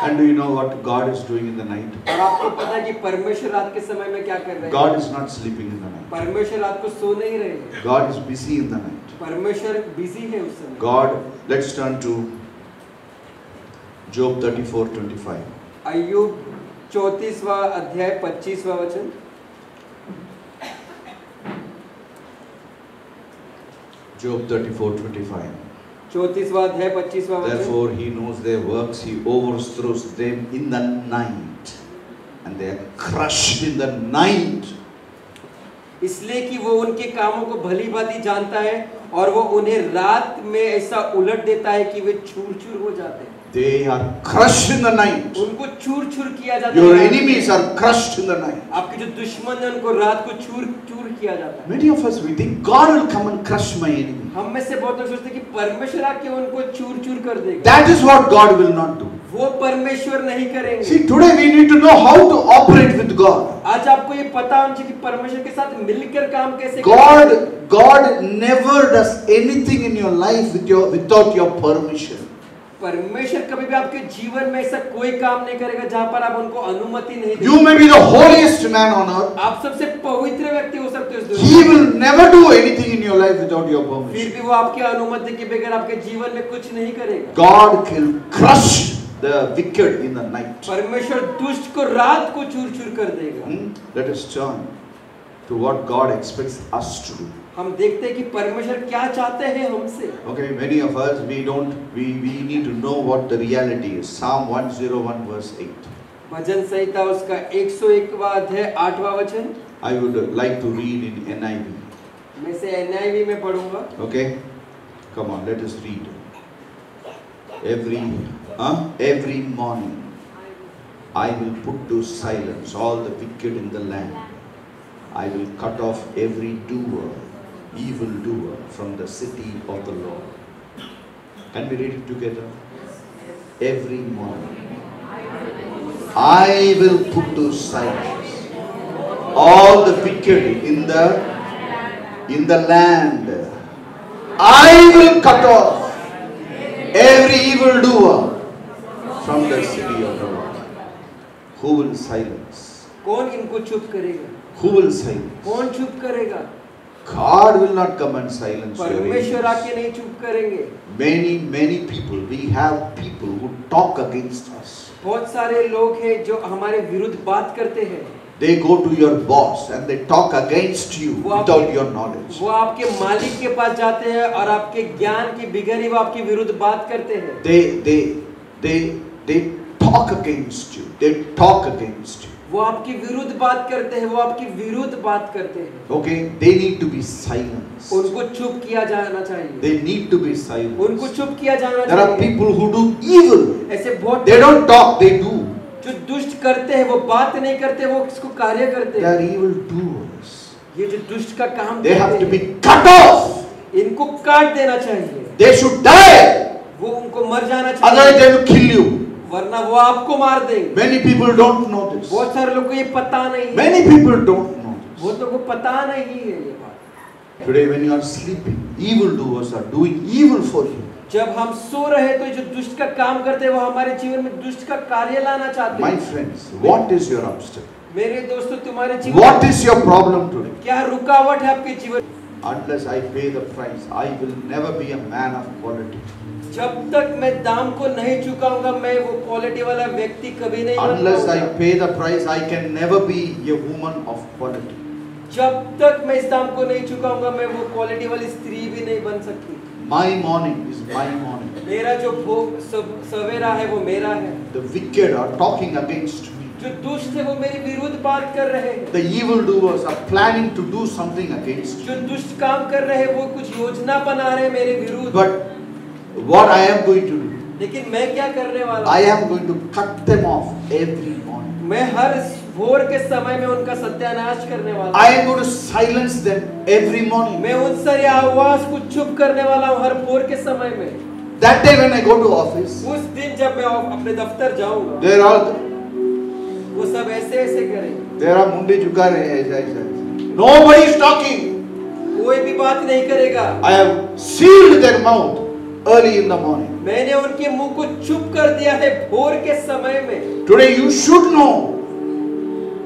S1: And do you know what God is doing in the night?
S2: और आपको पता है कि परमेश्वर रात के समय में क्या कर रहे हैं?
S1: God is not sleeping in the night.
S2: परमेश्वर रात को सो नहीं रहे हैं.
S1: God is busy in the night.
S2: परमेश्वर बिजी है उस समय.
S1: God, let's turn to Job 34:25.
S2: अय्यूब 34वां अध्याय 25वां वचन.
S1: Job 34:25.
S2: 34वां अध्याय 25वां वचन.
S1: Therefore he knows their works, he overthrows them in the night, and they are crushed in the night.
S2: इसलिए कि वो उनके कामों को भली भांति जानता है और वो उन्हें रात में ऐसा उलट देता है कि वे चूर-चूर हो जाते हैं.
S1: They are crushed in the night.
S2: उनको चूर-चूर किया जाता है.
S1: Your enemies are crushed in the night.
S2: आपके जो दुश्मन हैं उनको रात को चूर-चूर किया जाता है.
S1: Many of us we think God will come and crush my enemy.
S2: हम में से बहुत लोग सोचते हैं कि परमेश्वर आके उनको चूर-चूर कर देगा.
S1: That is what God will not do.
S2: वो परमेश्वर नहीं करेंगे.
S1: See, today we need to know how to operate with God.
S2: आज आपको ये पता होना चाहिए कि परमेश्वर के साथ मिलकर काम कैसे
S1: God never does anything in your life without your permission.
S2: परमेश्वर कभी भी आपके जीवन में ऐसा कोई काम नहीं करेगा जहां पर आप उनको अनुमति नहीं देंगे.
S1: You may be the holiest man on earth.
S2: आप सबसे पवित्र व्यक्ति हो सकते हो इस दुनिया
S1: He
S2: में.
S1: will never do anything in your life without your
S2: फिर
S1: permission.
S2: भी वो आपकी अनुमति के बगैर आपके जीवन में कुछ नहीं करेगा.
S1: God will crush the wicked in the night.
S2: परमेश्वर दुष्ट को रात को चूर-चूर कर देगा.
S1: Let us turn to what God expects us to do.
S2: हम देखते हैं कि परमेश्वर क्या चाहते हैं हमसे.
S1: Okay, many of us we need to know what the reality is. Psalm 101 verse 8.
S2: भजन संहिता उसका 101वां अध्याय 8वां वचन.
S1: I would like to read in NIV.
S2: मैं से NIV में पढ़ूंगा.
S1: Okay, come on, let us read. Every morning I will put to silence all the wicked in the land. I will cut off every evil doer from the city of the Lord. Can we read it together? Every morning I will put to silence all the wicked in the land. I will cut off every evil doer from the city of the Lord. Who will silence?
S2: कौन इनको चुप करेगा?
S1: Who will silence?
S2: कौन चुप करेगा?
S1: God will not come and silence your
S2: परमेश्वर
S1: enemies.
S2: आके नहीं चुप करेंगे.
S1: Many people, we have people who talk against us.
S2: बहुत सारे लोग हैं जो हमारे विरुद्ध बात करते हैं.
S1: They go to your boss and they talk against you without your knowledge.
S2: वो आपके मालिक के पास जाते हैं और आपके ज्ञान की बिगड़ ही वो आपके विरुद्ध बात करते हैं.
S1: They talk against you. They talk against you.
S2: वो आपके विरुद्ध बात करते हैं. वो आपके विरुद्ध बात करते हैं.
S1: Okay, they need to be silenced.
S2: उनको चुप किया जाना चाहिए.
S1: They need to be silenced.
S2: उनको चुप किया जाना
S1: There are
S2: चाहिए.
S1: people who do evil.
S2: ऐसे बहुत
S1: They don't talk, they do.
S2: जो दुष्ट करते हैं वो बात नहीं करते, वो इसको कार्य करते
S1: They
S2: हैं.
S1: are evil doers.
S2: ये जो दुष्ट का काम
S1: They have
S2: करते
S1: to be
S2: हैं,
S1: cut off.
S2: इनको काट देना चाहिए.
S1: They should die.
S2: वो उनको मर जाना
S1: Otherwise
S2: चाहिए,
S1: they will kill you.
S2: वरना वो आपको मार देंगे.
S1: Many people don't know this.
S2: बहुत सारे लोगों को ये पता नहीं है.
S1: Many people don't know this.
S2: बहुत लोगों को पता नहीं है ये बात.
S1: Today when you are sleeping, evildoers are doing evil for you.
S2: जब हम सो रहे तो जो दुष्ट का काम करते हैं वो हमारे जीवन में दुष्ट का कार्य लाना चाहते
S1: My
S2: हैं.
S1: friends, what is your obstacle?
S2: मेरे दोस्तों, तुम्हारे जीवन
S1: What is your problem today?
S2: क्या रुकावट है आपके जीवन?
S1: Unless I pay the price, I will never be a man of quality.
S2: जब तक मैं दाम को नहीं चुकाऊंगा मैं वो क्वालिटी वाला व्यक्ति कभी नहीं बन
S1: Unless I
S2: पाऊंगा.
S1: pay the price, I can never be a woman of quality.
S2: जब तक मैं इस दाम को नहीं चुकाऊंगा मैं वो क्वालिटी वाली स्त्री भी नहीं बन सकती.
S1: My morning is my morning.
S2: मेरा जो सवेरा है वो मेरा है।
S1: The wicked are talking against me.
S2: जो दुष्ट है वो मेरे विरुद्ध बात कर रहे हैं।
S1: The evildoers are planning to do something against me.
S2: जो दुष्ट काम कर रहे हैं वो कुछ योजना बना रहे हैं मेरे विरुद्ध।
S1: But what I am going to do?
S2: लेकिन मैं क्या करने वाला
S1: I
S2: हूँ?
S1: am going to cut them off every morning.
S2: मैं हर भोर के समय में उनका सत्यानाश करने वाला
S1: I
S2: हूँ।
S1: am going to silence them every morning.
S2: मैं उन सारी आवाज को चुप करने वाला हूँ हर भोर के समय में।
S1: That day when I go to office,
S2: उस दिन जब मैं अपने दफ्तर जाऊंगा,
S1: there are
S2: वो सब ऐसे ऐसे करेंगे।
S1: there are मुंडे झुका रहे हैं ऐसा। Nobody is talking.
S2: कोई भी बात नहीं करेगा।
S1: I have sealed their mouth early in the morning.
S2: मैंने उनके मुंह को चुप कर दिया है भोर के समय में।
S1: Today you should know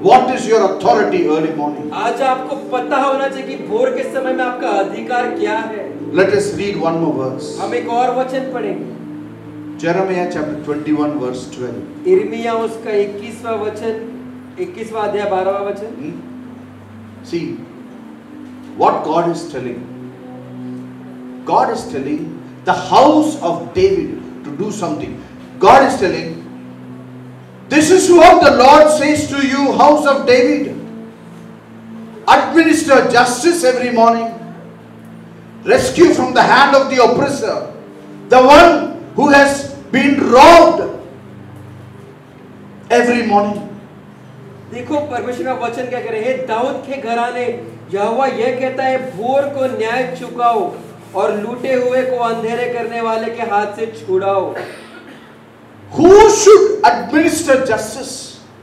S1: what is your authority early morning.
S2: आज आपको पता होना चाहिए कि भोर के समय में आपका अधिकार क्या है।
S1: Let us read one more verse.
S2: हम एक और वचन पढ़ेंगे।
S1: Jeremiah chapter 21 verse 12.
S2: इर्मिया उसका 21वां वचन, 21वां अध्याय 12वां वचन।
S1: See what God is telling. God is telling the house of David to do something. God is telling, this is what the Lord says to you, house of David. Administer justice every morning. Rescue from the hand of the oppressor, the one who has been robbed every morning.
S2: देखो परमेश्वर का वचन क्या कह रहे हैं। दाऊद के घराने यहोवा यह कहता है, भोर को न्याय चुकाओ और लूटे हुए को अंधेरे करने वाले के हाथ से छुड़ाओ।
S1: Who should administer justice?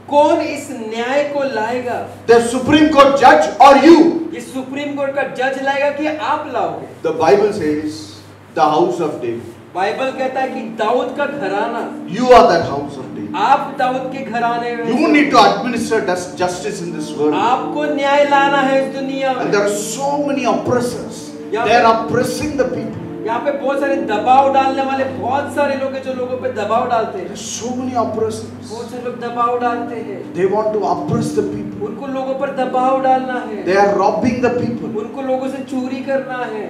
S2: कौन इस न्याय को लाएगा?
S1: The Supreme Court judge or you?
S2: ये सुप्रीम कोर्ट का जज लाएगा कि आप लाओगे?
S1: The Bible says the house of David.
S2: Bible कहता है कि दाऊद का घराना।
S1: You are that house of David.
S2: आप दाऊद के घराने में।
S1: You need to administer justice in this world.
S2: आपको न्याय लाना है इस दुनिया में।
S1: And there are so many oppressors. They are oppressing the people.
S2: यहाँ पे बहुत सारे दबाव डालने वाले बहुत सारे लोग हैं जो लोगों पे दबाव डालते हैं।
S1: There are so many oppressors.
S2: बहुत सारे लोग दबाव डालते हैं।
S1: They want to oppress the people.
S2: उनको लोगों पर दबाव डालना है।
S1: They are robbing the people.
S2: उनको लोगों से चोरी करना है।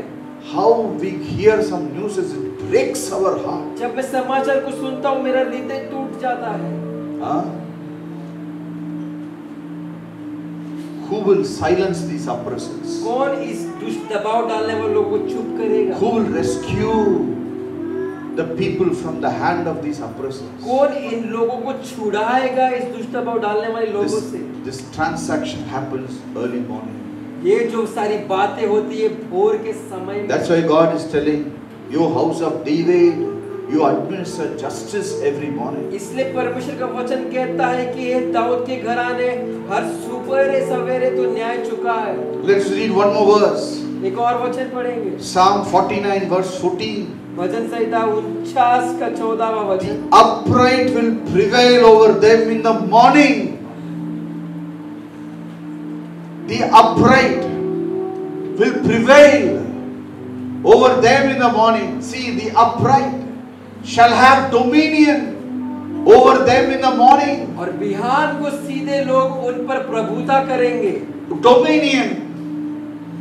S1: How we hear some news, it breaks our heart.
S2: जब मैं समाचार को सुनता हूँ मेरा हृदय टूट जाता है।
S1: Huh? Who will silence these oppressors?
S2: कौन इस दुष्ट दबाव डालने वाले लोगों को चुप करेगा?
S1: Who will rescue the people from the hand of these oppressors?
S2: कौन इन लोगों को छुड़ाएगा इस दुष्ट दबाव डालने वाले लोगों से?
S1: This transaction happens early morning.
S2: ये जो सारी बातें होती है भोर के समय में।
S1: That's why God is telling you, house of David, you administer justice every morning.
S2: इसलिए परमेश्वर का वचन कहता है कि ये दाऊद के घराने हर सुबह सवेरे तो न्याय चुका है।
S1: Let's read one more verse.
S2: एक और वचन पढ़ेंगे।
S1: Psalm 49 verse 14.
S2: भजन संहिता 49 का 14वां वचन।
S1: The upright will prevail over them in the morning. The upright will prevail over them in the morning. See, the upright shall have dominion over them in the morning.
S2: और बिहान को सीधे लोग उन पर प्रभुता करेंगे।
S1: Dominion.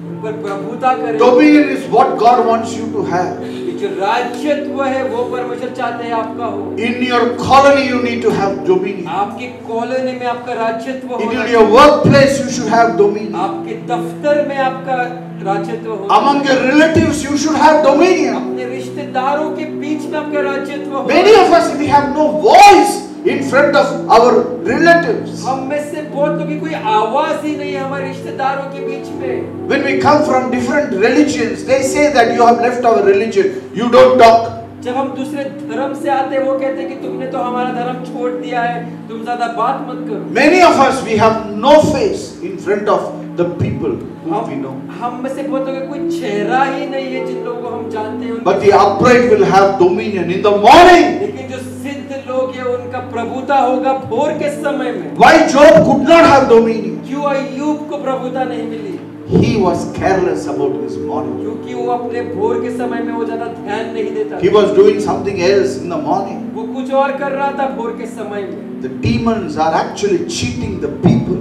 S2: उन पर प्रभुता करेंगे।
S1: Dominion is what God wants you to have.
S2: ये जो राज्यत्व है वो परमेश्वर चाहते हैं आपका हो।
S1: In your colony you need to have dominion.
S2: आपकी कॉलोनी में आपका राज्यत्व होना
S1: In
S2: चाहिए।
S1: your workplace you should have dominion.
S2: आपके दफ्तर में आपका राज्यत्व हो।
S1: Among your relatives you should have dominion.
S2: अपने रिश्तेदारों के बीच में आपका राज्यत्व हो।
S1: Many of us, we have no voice in front of our relatives.
S2: हम में से बहुत लोगों की कोई आवाज ही नहीं है हमारे रिश्तेदारों के बीच में।
S1: When we come from different religions, they say that you have left our religion, you don't talk.
S2: जब हम दूसरे धर्म से आते हैं वो कहते हैं कि तुमने तो हमारा धर्म छोड़ दिया है, तुम ज्यादा बात मत करो।
S1: Many of us, we have no face in front of the people whom we know.
S2: हम में से बहुत लोगों का कोई चेहरा ही नहीं है जिन लोगों को हम जानते हैं।
S1: But the upright will have dominion in the morning.
S2: लेकिन जो सिद्ध लोग हैं उनका प्रभुता होगा भोर के समय में।
S1: Why Job could not have dominion?
S2: क्यों अय्यूब को प्रभुता नहीं मिली?
S1: He was careless about his morning.
S2: क्योंकि वो अपने भोर के समय में वो ज्यादा ध्यान नहीं देता।
S1: He was doing something else in the morning.
S2: वो कुछ और कर रहा था भोर के समय में।
S1: The demons are actually cheating the people.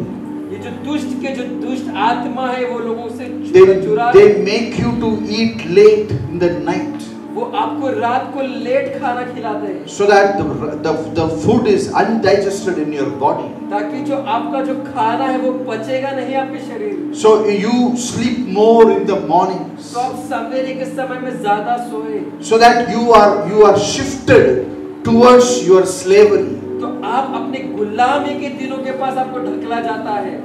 S2: ये जो दुष्ट आत्मा है वो लोगों से
S1: They,
S2: चुरा
S1: they make you to eat late in the night.
S2: वो आपको रात को लेट खाना खिलाते हैं
S1: so that the food is undigested in your body.
S2: ताकि जो आपका जो खाना है वो पचेगा नहीं आपके शरीर में।
S1: So you sleep more in the mornings,
S2: तो आप सवेरे के समय में ज्यादा सोए,
S1: so that you are shifted towards your slavery.
S2: तो आप अपने गुलामी के दिनों के पास आपको ढकला जाता है।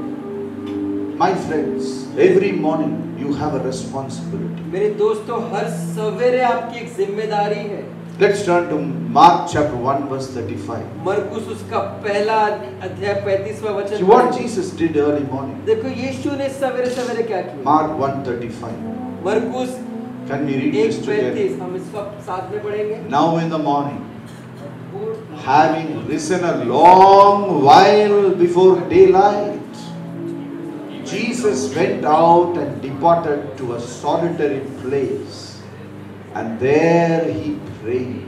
S1: My friends, every morning you have a responsibility.
S2: मेरे दोस्तों, हर सवेरे आपकी एक जिम्मेदारी है।
S1: Let's turn to Mark chapter 1 verse 35.
S2: मरकुस उसका पहला अध्याय 35वां वचन।
S1: See what Jesus did early morning.
S2: देखो यीशु ने सवेरे सवेरे क्या किया।
S1: Mark 1:35.
S2: मरकुस
S1: Can we read this together?
S2: 1:35, हम इसको साथ में पढ़ेंगे।
S1: Now in the morning, having risen a long while before daylight, Jesus went out and departed to a solitary place, and there he prayed.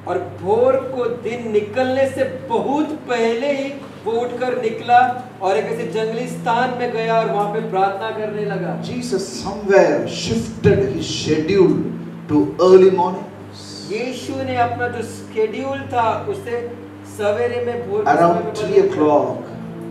S2: और भोर को दिन निकलने से बहुत पहले ही वो उठकर निकला और एक ऐसे जंगली स्थान में गया और वहां पे प्रार्थना करने लगा।
S1: Jesus somewhere shifted his schedule to early mornings.
S2: यीशु ने अपना जो स्केड्यूल था उसे सवेरे में भोर के समय
S1: Around
S2: में
S1: 3 o'clock,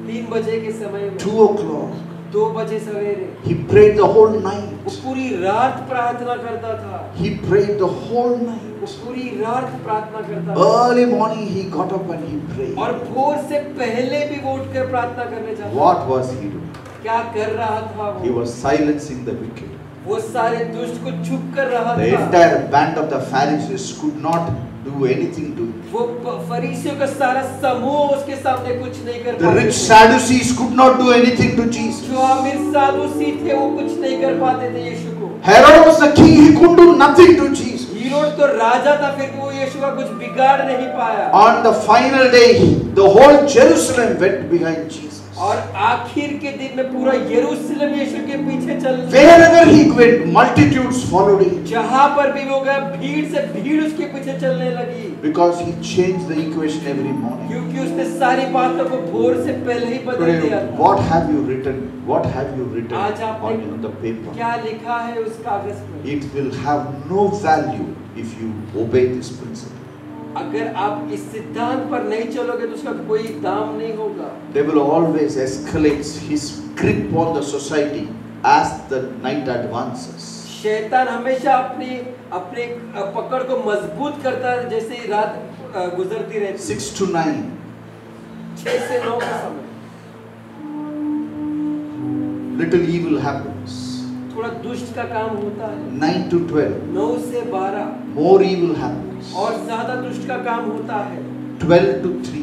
S2: 3 बजे के समय में,
S1: 2 o'clock,
S2: 2 बजे सवेरे
S1: he prayed the whole
S2: वो
S1: night.
S2: पूरी रात प्रार्थना करता था।
S1: He prayed the whole
S2: वो
S1: night.
S2: पूरी रात प्रार्थना करता था
S1: Early morning he got up and he prayed.
S2: और भोर से पहले भी वो उठकर प्रार्थना करने जाता था।
S1: What was he doing?
S2: क्या कर रहा था
S1: He
S2: वो?
S1: was silencing the wicked.
S2: वो सारे दुष्ट को चुप कर रहा
S1: The
S2: था।
S1: entire band of the Pharisees could not do anything to him.
S2: वो फरीसियों का सारा समूह उसके सामने कुछ नहीं कर
S1: The
S2: पाते
S1: rich
S2: थे।
S1: Sadducees could not do anything to Jesus.
S2: जो अमीर साधुसी थे वो कुछ नहीं कर पाते थे यीशु को।
S1: Herod was the king, he couldn't do nothing to Jesus.
S2: Herod तो राजा था, फिर भी वो यीशु का कुछ बिगाड़ नहीं पाया।
S1: On the final day, the whole Jerusalem went behind Jesus.
S2: और आखिर के दिन में पूरा यरूशलेम यीशु के पीछे चल।
S1: Wherever he went, multitudes followed him.
S2: जहां पर भी वो गया, भीड़ से भीड़ उसके पीछे चलने लगी।
S1: Because he changed the equation every morning.
S2: क्योंकि उसने सारी बातों को भोर से पहले ही बदल
S1: Today,
S2: दिया था।
S1: what have you written? What have you written
S2: आज आपने
S1: on the paper?
S2: क्या लिखा है उस कागज में?
S1: It will have no value if you obey this principle.
S2: अगर आप इस सिद्धांत पर नहीं चलोगे तो उसका कोई दाम नहीं होगा।
S1: They will always escalate his grip on the society as the night advances.
S2: शैतान हमेशा अपनी अपने पकड़ को मजबूत करता है जैसे ही रात गुजरती रहती।
S1: 6 to 9.
S2: 6 से 9 का समय
S1: Little evil happens.
S2: थोड़ा दुष्ट का काम होता है।
S1: 9 to 12.
S2: 9 से 12
S1: More evil happens.
S2: और ज्यादा दुष्ट का काम होता है।
S1: 12 to 3.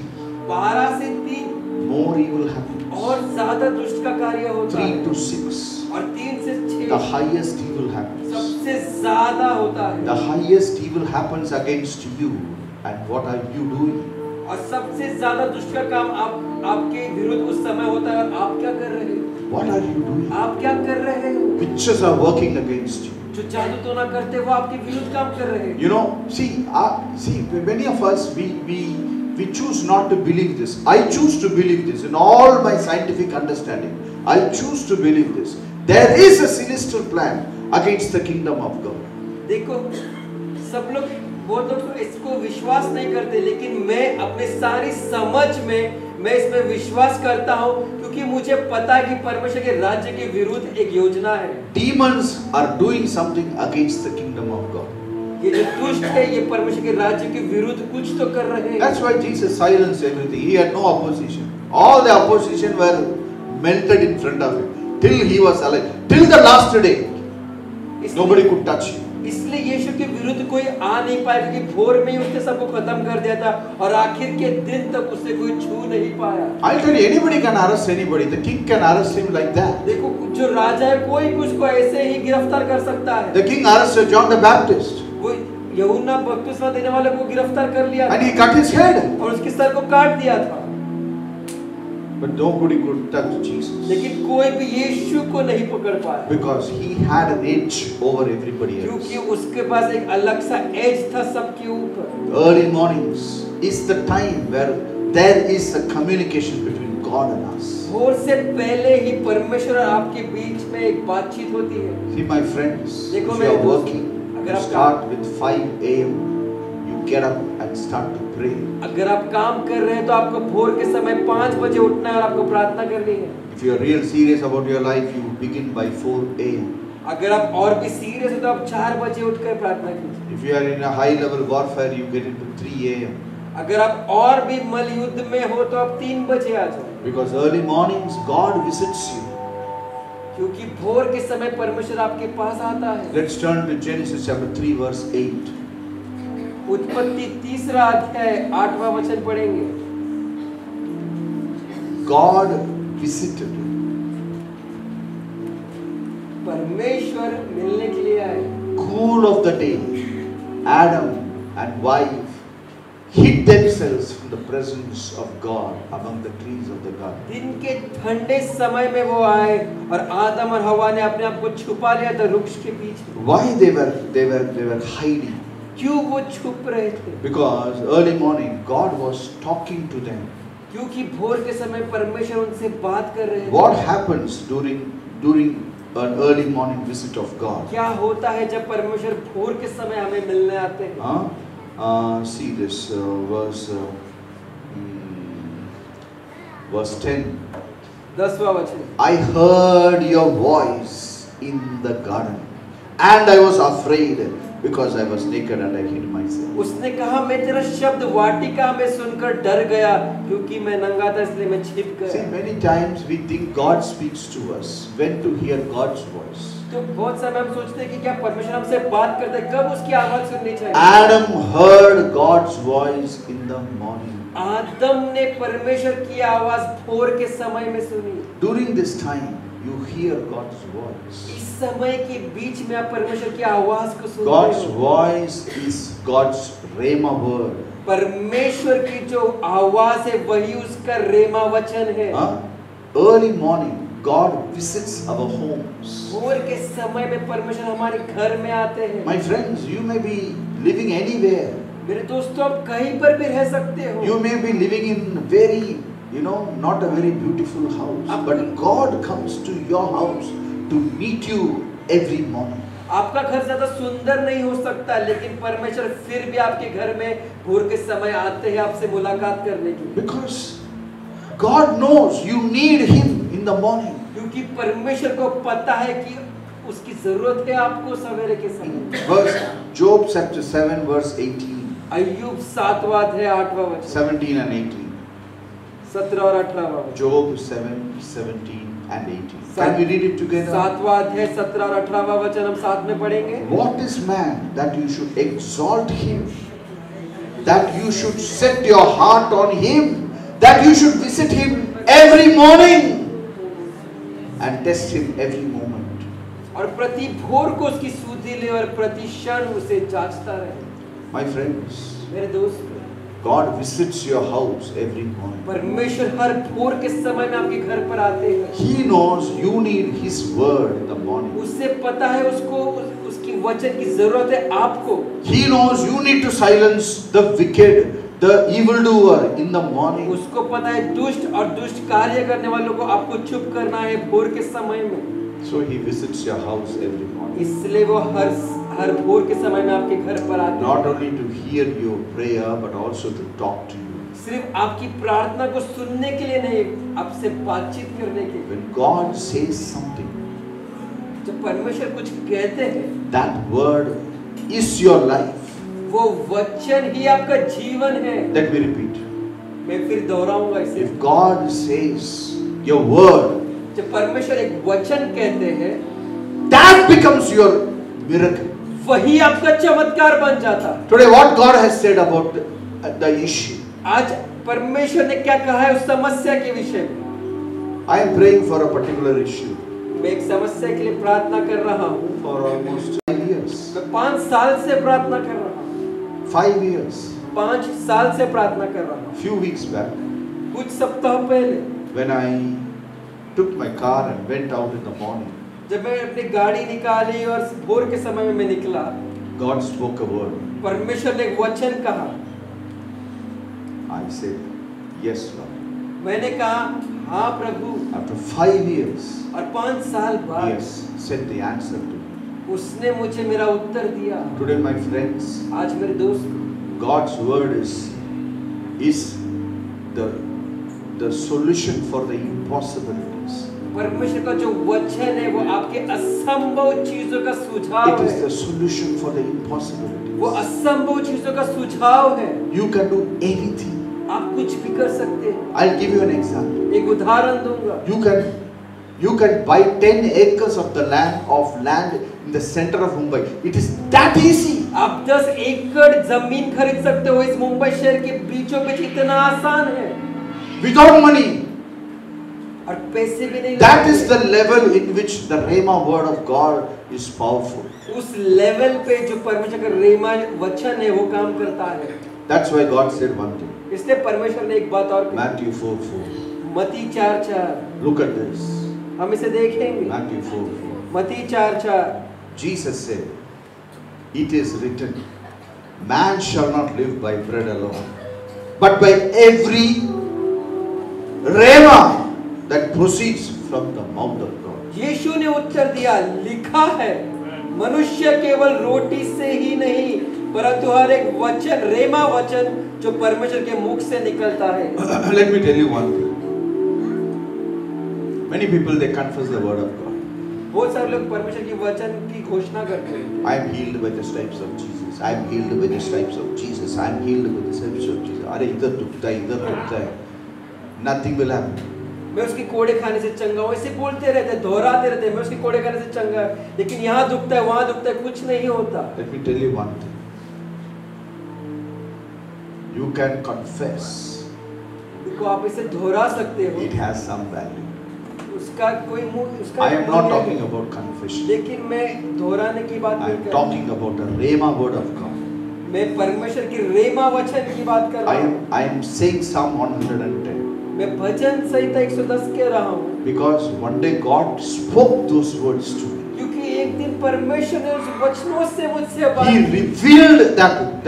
S2: 12 से 3
S1: More evil happens.
S2: और ज्यादा दुष्ट का कार्य होता
S1: 3
S2: है।
S1: to 6.
S2: और 3 से
S1: The
S2: 6
S1: highest evil happens.
S2: सबसे ज्यादा होता है।
S1: The highest evil happens against you. And what are you doing?
S2: और सबसे ज्यादा दुष्ट का काम आपके विरुद्ध उस समय होता है और आप क्या कर रहे हो?
S1: What are you doing?
S2: आप क्या कर रहे हो?
S1: Witches are working against you.
S2: जो जादू टोना करते वो आपके विरुद्ध काम कर रहे हैं।
S1: You know, see, many of us we choose not to believe this. I choose to believe this in all my scientific understanding. I choose to believe this. There is a sinister plan against the kingdom of God.
S2: देखो, सब लोग बहुत लोग तो इसको विश्वास नहीं करते, लेकिन मैं अपने सारी समझ में मैं इसमें विश्वास करता हूँ क्योंकि मुझे पता है कि परमेश्वर के राज्य के विरुद्ध एक योजना है।
S1: Demons are doing something against the kingdom of God.
S2: ये जो दुष्ट है ये परमेश्वर के राज्य के विरुद्ध कुछ तो कर रहे हैं।
S1: That's why Jesus silenced everything. He had no opposition. All the opposition were melted in front of him till he was alive. Till the last day, nobody could touch him.
S2: इसलिए यीशु के विरुद्ध कोई आ नहीं पाया क्योंकि भोर में ही उसने सबको खत्म कर दिया था और आखिर के दिन तक उसे कोई छू नहीं पाया।
S1: I'll tell you, anybody can arrest anybody. The king can arrest him like that.
S2: देखो, जो राजा है कोई भी उसको ऐसे ही गिरफ्तार कर सकता है।
S1: The king arrested John the Baptist
S2: वो यूहन्ना बपतिस्मा देने वाले को गिरफ्तार कर लिया
S1: and he cut his head.
S2: और उसके सर को काट दिया था,
S1: But nobody could touch Jesus
S2: लेकिन कोई भी यीशु को नहीं पकड़ पाया
S1: because he had an edge over everybody else.
S2: क्योंकि उसके पास एक अलग सा एज था सबके ऊपर।
S1: Early mornings is the time where there is a communication between God and us.
S2: भोर से पहले ही परमेश्वर और आपके बीच में एक बातचीत होती है।
S1: See, my friends, if
S2: देखो
S1: you
S2: मेरे
S1: are
S2: दोस्त,
S1: working,
S2: अगर
S1: You
S2: आप
S1: start with 5 a.m. You get up and start to pray.
S2: अगर आप काम कर रहे हैं तो आपको भोर के समय 5 बजे उठना है और आपको प्रार्थना करनी है।
S1: If you are real serious about your life, you begin by 4 a.m.
S2: अगर आप और भी सीरियस है तो आप 4 बजे उठकर प्रार्थना कीजिए।
S1: If you are in a high level warfare, you get into 3 a.m.
S2: अगर आप और भी मल युद्ध में हो तो आप 3 बजे आ जाओ।
S1: Because early mornings, God visits you.
S2: क्योंकि भोर के समय परमेश्वर आपके पास आता है।
S1: Let's turn to Genesis chapter 3 verse 8.
S2: उत्पत्ति 3 अध्याय 8वां वचन पढ़ेंगे।
S1: God visited.
S2: परमेश्वर मिलने के लिए आए।
S1: Cool of the day, Adam and wife hid themselves from the presence of God among the trees of the garden.
S2: दिन के ठंडे समय में वो आए और आदम और हवा ने अपने आप को छुपा लिया था वृक्ष के पीछे।
S1: Why they were hiding?
S2: क्यों वो छुप रहे थे?
S1: Because early morning God was talking to them.
S2: क्योंकि भोर के समय परमेश्वर उनसे बात कर रहे थे।
S1: What happens during an early morning visit of God?
S2: क्या होता है जब परमेश्वर भोर के समय हमें मिलने आते हैं?
S1: See this verse 10.
S2: 10वां वचन।
S1: I heard your voice in the garden, and I was afraid because I was naked and I hid myself.
S2: उसने कहा मैं तेरा शब्द वाटिका में सुनकर डर गया क्योंकि मैं नंगा था इसलिए मैं छिप
S1: See,
S2: गया।
S1: many times we think God speaks to us. When to hear God's voice?
S2: तो बहुत समय हम सोचते हैं कि क्या परमेश्वर हमसे बात करते हैं, कब उसकी आवाज सुननी चाहिए?
S1: Adam heard God's voice in the morning.
S2: आदम ने परमेश्वर की आवाज भोर के समय में सुनी।
S1: During this time, you hear God's voice.
S2: इस समय के बीच में आप परमेश्वर की आवाज को सुनते
S1: God's
S2: हो।
S1: voice is God's rhema word.
S2: परमेश्वर की जो आवाज है वही उसका रेमा वचन है।
S1: Early morning, God visits our homes.
S2: भोर के समय में परमेश्वर हमारे घर में आते हैं।
S1: My friends, you may be living anywhere.
S2: मेरे दोस्तों, आप कहीं पर भी रह सकते हो।
S1: You may be living in very, not a very beautiful house. But God comes to your house to meet you every morning.
S2: आपका घर ज्यादा सुंदर नहीं हो सकता, लेकिन परमेश्वर फिर भी आपके घर में भोर के समय आते हैं आपसे मुलाकात करने के लिए।
S1: Because God knows you need Him in the morning.
S2: क्योंकि परमेश्वर को पता है कि उसकी जरूरत है आपको सवेरे के समय।
S1: Job chapter 7 verse 18.
S2: अय्यूब 7वां अध्याय 8वां वचन।
S1: 17 and 18.
S2: 17 और 18वां वचन।
S1: Job 7, 17 and 18. Can we read it together?
S2: 7वां अध्याय 17 और 18वां वचन हम साथ में पढ़ेंगे।
S1: What is man that you should exalt him, that you should set your heart on him, that you should visit him every morning and test him every moment.
S2: और प्रति भोर को उसकी सुधि ले और प्रति क्षण उसे जांचता रहे।
S1: My friends,
S2: मेरे दोस्त,
S1: God visits your house every morning.
S2: परमेश्वर हर भोर के समय में आपके घर पर आते हैं।
S1: He knows you need His word in the morning.
S2: उससे पता है उसको उसकी वचन की जरूरत है आपको।
S1: He knows you need to silence the wicked, the evildoer in the morning.
S2: उसको पता है दुष्ट और दुष्ट कार्य करने वालों को आपको चुप करना है भोर के समय में।
S1: So He visits your house every morning.
S2: इसलिए वो हर भोर के समय में आपके घर पर आते हैं।
S1: Not only to hear your prayer, but also to talk to you.
S2: सिर्फ आपकी प्रार्थना को सुनने के लिए नहीं, आपसे बातचीत करने के लिए।
S1: When God says something,
S2: जब परमेश्वर कुछ कहते हैं,
S1: that word is your life.
S2: वो वचन ही आपका जीवन है।
S1: Let me repeat.
S2: मैं फिर दोहराऊंगा इसे।
S1: If God says your word,
S2: जब परमेश्वर एक वचन कहते हैं,
S1: that becomes your miracle.
S2: वही आपका चमत्कार बन जाता।
S1: Today, what God has said about the issue.
S2: आज परमेश्वर ने क्या कहा है उस समस्या के विषय में?
S1: I am praying for a particular issue
S2: मैं एक समस्या के लिए प्रार्थना कर रहा हूँ।
S1: for almost 5 years.
S2: मैं 5 साल से प्रार्थना कर रहा हूँ।
S1: 5 years.
S2: 5 साल से प्रार्थना कर रहा हूँ।
S1: Few weeks back,
S2: कुछ सप्ताह पहले
S1: when I took my car and went out in the morning,
S2: जब मैं अपनी गाड़ी निकाली और भोर के समय में मैं निकला,
S1: God spoke a word.
S2: परमेश्वर ने एक वचन कहा।
S1: I said, yes, Lord.
S2: मैंने कहा, हाँ प्रभु।
S1: After 5 years,
S2: और 5 साल
S1: He
S2: बाद
S1: has said the answer to me.
S2: उसने मुझे मेरा उत्तर दिया।
S1: Today, my friends,
S2: आज मेरे दोस्त,
S1: God's word is the solution for the impossibilities.
S2: परमेश्वर का जो वचन है वो आपके असंभव चीजों का सुझाव
S1: It is
S2: है।
S1: the solution for the impossibilities.
S2: वो असंभव चीजों का सुझाव है।
S1: You can do anything.
S2: आप कुछ भी कर सकते हैं।
S1: I'll give you an example.
S2: एक उदाहरण दूंगा।
S1: You can buy 10 acres of the land in the center of Mumbai. It is that easy.
S2: आप 10 एकड़ जमीन खरीद सकते हो इस मुंबई शहर के बीचों बीच, इतना आसान है।
S1: Without money.
S2: और पैसे भी नहीं
S1: That
S2: लगते।
S1: is the level in which the Rhema word of God is powerful.
S2: उस लेवल पे जो परमेश्वर का रेमा वचन है वो काम करता है।
S1: That's why God said one thing.
S2: इसलिए परमेश्वर ने एक बात और कही।
S1: Matthew 4:4.
S2: मत्ती 4:4।
S1: Look at this.
S2: हम इसे देखेंगे।
S1: Matthew 4:4.
S2: मत्ती 4:4।
S1: Jesus said, "It is written, man shall not live by bread alone, but by every rhema that proceeds from the mouth of God."
S2: यीशु ने उत्तर दिया, लिखा है, मनुष्य केवल रोटी से ही नहीं परंतु हर एक वचन, रेमा वचन जो परमेश्वर के मुख से निकलता है।
S1: Let me tell you one thing. Many people, they confess the word of God.
S2: बहुत सारे लोग परमेश्वर की वचन की घोषणा करते हैं।
S1: I am healed by the stripes of Jesus. I am healed by the stripes of Jesus. I am healed by the stripes of Jesus. अरे इधर दुखता है, इधर दुखता है. Nothing will happen.
S2: मैं उसकी कोड़े खाने से चंगा हूँ, ऐसे बोलते रहते, दोहराते रहते, मैं उसकी कोड़े खाने से चंगा, लेकिन यहाँ दुखता है, वहाँ दुखता है, कुछ नहीं होता।
S1: Let me tell you one thing. You can confess.
S2: देखो आप इसे दोहरा सकते हो।
S1: It has some value.
S2: उसका कोई उसका
S1: I am not talking about confession.
S2: लेकिन मैं दोहराने की बात
S1: I
S2: नहीं
S1: am
S2: कर रहा।
S1: talking about the Rhema word of God.
S2: मैं परमेश्वर की रेमा वचन की बात कर रहा हूँ।
S1: I am saying Psalm 110.
S2: मैं भजन संहिता 110 कह रहा हूँ।
S1: Because one day God spoke those words to me.
S2: क्योंकि एक दिन परमेश्वर ने उस वचनों से मुझसे बात
S1: He
S2: की।
S1: revealed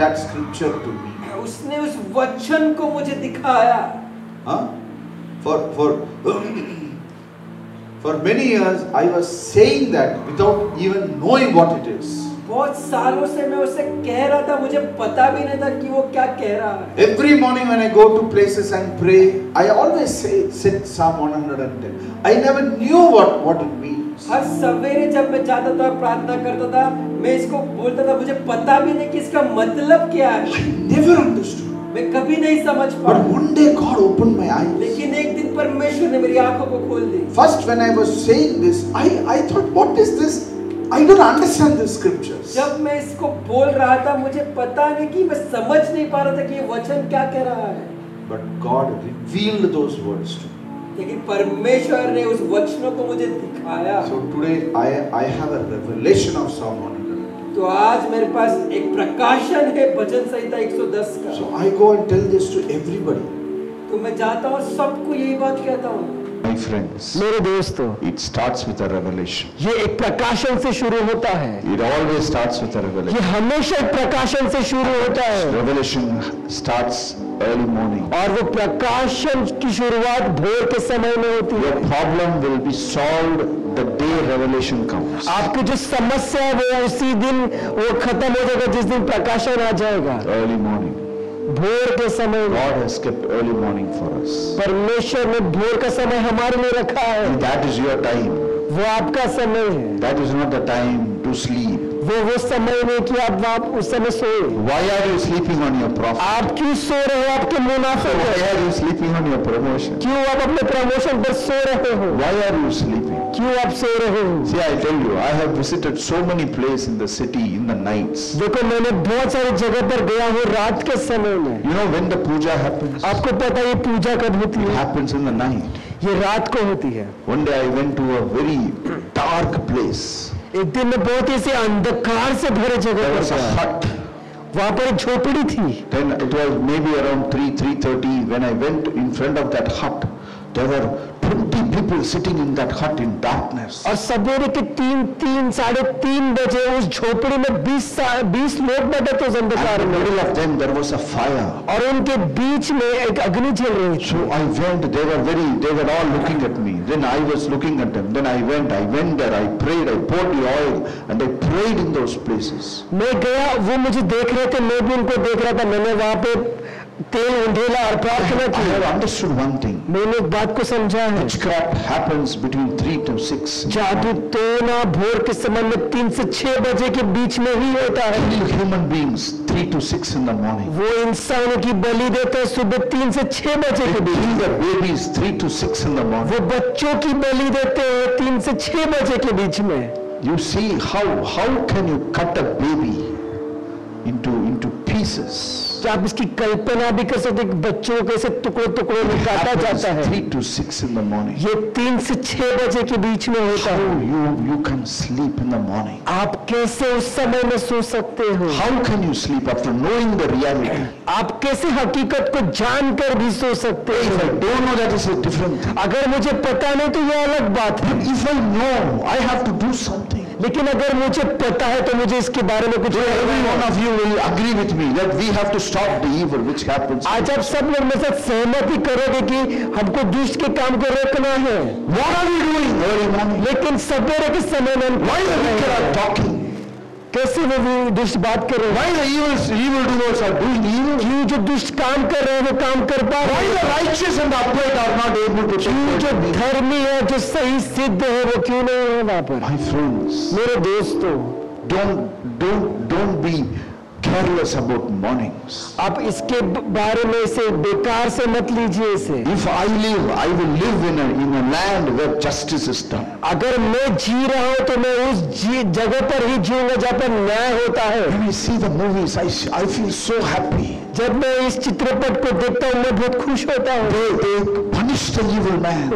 S1: that scripture to me.
S2: उसने उस वचन को मुझे दिखाया।
S1: Huh? For many years I was saying that without even knowing what it is.
S2: बहुत सालों से मैं उसे कह रहा था, मुझे पता भी नहीं था कि वो क्या कह रहा है।
S1: Every morning when I go to places and pray, I always say Psalm 110. I never knew what it means.
S2: हर सवेरे जब मैं जाता था प्रार्थना करता था, मैं इसको बोलता था, मुझे पता भी नहीं कि इसका मतलब क्या है।
S1: I never understood.
S2: मैं कभी नहीं समझ
S1: But
S2: पाया।
S1: one day God opened my eyes.
S2: लेकिन एक दिन परमेश्वर ने मेरी आंखों को खोल दी।
S1: First when I was saying this, I thought, what is this? I don't understand the scriptures.
S2: जब मैं इसको बोल रहा था, मुझे पता नहीं कि मैं समझ नहीं पा रहा था कि ये वचन क्या कह रहा है।
S1: But God revealed those words to me.
S2: लेकिन परमेश्वर ने उस वचनों को मुझे दिखाया।
S1: So today I have a revelation of Psalm 110.
S2: तो आज मेरे पास एक प्रकाशन है भजन संहिता 110 का।
S1: So I go and tell this to everybody.
S2: तो मैं जाता हूँ सबको यही बात कहता हूँ।
S1: My friends,
S3: मेरे दोस्तों,
S1: it starts with a revelation.
S3: ये एक प्रकाशन से शुरू होता है।
S1: It always starts with a
S3: ये
S1: revelation.
S3: हमेशा एक प्रकाशन से शुरू होता है।
S1: Revelation starts early morning.
S3: और वो प्रकाशन की शुरुआत भोर के समय में होती
S1: Your
S3: है।
S1: problem will be solved the day revelation comes.
S3: आपकी जो समस्या है वो उसी दिन वो खत्म हो जाएगा जिस दिन प्रकाशन आ जाएगा।
S1: Early morning.
S3: भोर के समय में
S1: God has kept early morning for us.
S3: परमेश्वर ने भोर का समय हमारे लिए रखा है।
S1: And that is your time.
S3: वो आपका समय है।
S1: That is not the time to sleep.
S3: वो समय नहीं कि आप उस समय सोए।
S1: Why are you sleeping on your profit?
S3: आप क्यों सो रहे हो? आपके मुनाफे
S1: Why
S3: पर
S1: are you sleeping on your promotion?
S3: क्यों आप अपने प्रमोशन पर सो रहे हो?
S1: Why are you sleeping?
S3: क्यों आप सो रहे हो?
S1: See, I tell you, I have visited so many places in the city in the nights.
S3: देखो मैंने बहुत सारी जगह पर गया हूँ रात के समय में।
S1: You know when the puja happens?
S3: आपको पता है ये पूजा कब होती
S1: It
S3: है?
S1: happens in the night.
S3: ये रात को होती है।
S1: One day I went to a very dark place.
S3: एक दिन मैं बहुत ही से अंधकार से भरे जगह
S1: There
S3: पर
S1: was a
S3: गया।
S1: hut.
S3: वहाँ पर एक झोपड़ी थी।
S1: Then it was maybe around 3:30 when I went in front of that hut. There were 20 people sitting in that hut in darkness.
S3: और सवेरे के 3-3 बजे उस झोपड़ी में 20 लोग बैठे थे उस
S1: And
S3: अंधकार
S1: in the
S3: में।
S1: middle of them there was a fire.
S3: और उनके बीच में एक अग्नि जल रही थी।
S1: So I went. They were all looking at me. then I was looking at them. Then I went there, I prayed, I poured the oil, and I prayed in those places.
S3: मैं गया, वो मुझे देख रहे थे, मैं भी उनको देख रहा था, मैंने वहां पे तेल उंडेला और प्रार्थना
S1: I
S3: की।
S1: have understood one thing.
S3: मैंने एक बात को समझा है,
S1: Witchcraft happens between 3 to 6.
S3: जादू टोना भोर के समय में 3 से 6 बजे के बीच में ही होता है।
S1: Kill human beings 3 to 6 in the morning.
S3: वो इंसानों की बलि देते हैं सुबह 3 से 6 बजे
S1: They
S3: के बीच।
S1: kill the babies 3 to 6 in the morning.
S3: वो बच्चों की बलि देते हैं 3 से 6 बजे के बीच में।
S1: You see how can you cut a baby into pieces?
S3: तो आप इसकी कल्पना भी कर सकते हैं, बच्चों को कैसे टुकड़ों टुकड़ों में काटा
S1: Happens
S3: जाता है।
S1: 3 to 6 in the morning.
S3: ये 3 से 6 बजे के बीच में होता
S1: How
S3: है।
S1: you can sleep in the morning?
S3: आप कैसे उस समय में सो सकते हो?
S1: How can you sleep after knowing the reality?
S3: आप कैसे हकीकत को जानकर भी सो सकते
S1: If I
S3: हो?
S1: don't know, that is a different thing.
S3: अगर मुझे पता नहीं तो ये अलग बात है,
S1: If I know, I have to do something.
S3: लेकिन अगर मुझे पता है तो मुझे इसके बारे में कुछ
S1: Every
S3: करना
S1: one
S3: है।
S1: of you will agree with me that we have to stop the evil which happens.
S3: आज आप सब लोग मेरे साथ सहमति करोगे कि हमको दुष्ट के काम को रोकना है,
S1: What are we doing early morning?
S3: लेकिन सवेरे के समय में हम
S1: Why the wicked are talking?
S3: कैसे वो दुष्ट बात कर रहे हैं?
S1: Why the evil doers are doing evil?
S3: क्यों जो दुष्ट काम कर रहे हैं वो काम कर पा
S1: Why
S3: रहे
S1: the
S3: हैं?
S1: righteous and the upright are not able to
S3: क्यों जो
S1: check?
S3: धर्मी है, जो सही सिद्ध है, वो क्यों नहीं है वहां पर?
S1: My friends,
S3: मेरे दोस्तों,
S1: don't be careless about mornings.
S3: आप इसके बारे में इसे बेकार से मत लीजिए इसे।
S1: If I will live in a land where justice is done.
S3: अगर मैं जी रहा हूं तो मैं उस जगह पर ही जीऊंगा जहां पर न्याय होता है।
S1: When I see the movies, I feel so happy.
S3: जब मैं इस चित्रपट को देखता हूं मैं बहुत खुश होता हूं।
S1: They punish the evil man.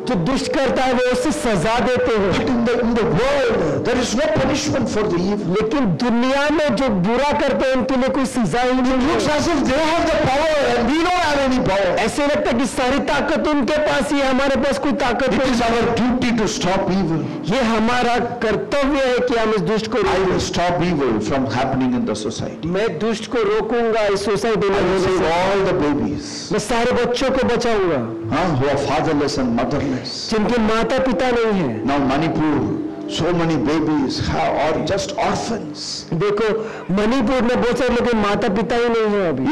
S3: जो दुष्ट करता है वो उसे सजा देते हैं,
S1: But in the world, there is no punishment for the evil.
S3: लेकिन दुनिया में जो बुरा करते हैं उनके लिए कोई सजा ही नहीं
S1: Looks
S3: है।
S1: as if they have the power and we don't have any power.
S3: ऐसे लगता है कि सारी ताकत उनके पास ही है, हमारे पास कोई ताकत
S1: It
S3: नहीं।
S1: is our duty to stop evil.
S3: ये हमारा कर्तव्य है कि हम इस दुष्ट को
S1: I will
S3: रोकें।
S1: stop evil from happening in the society.
S3: मैं दुष्ट को रोकूंगा इस सोसाइटी में
S1: I will
S3: होने
S1: save
S3: से।
S1: all the babies
S3: मैं सारे बच्चों को बचाऊंगा
S1: who are fatherless and motherless.
S3: जिनके माता पिता नहीं है।
S1: Now Manipur, so many babies are just orphans.
S3: देखो मणिपुर में बहुत सारे लोगों के माता पिता ही नहीं है अभी।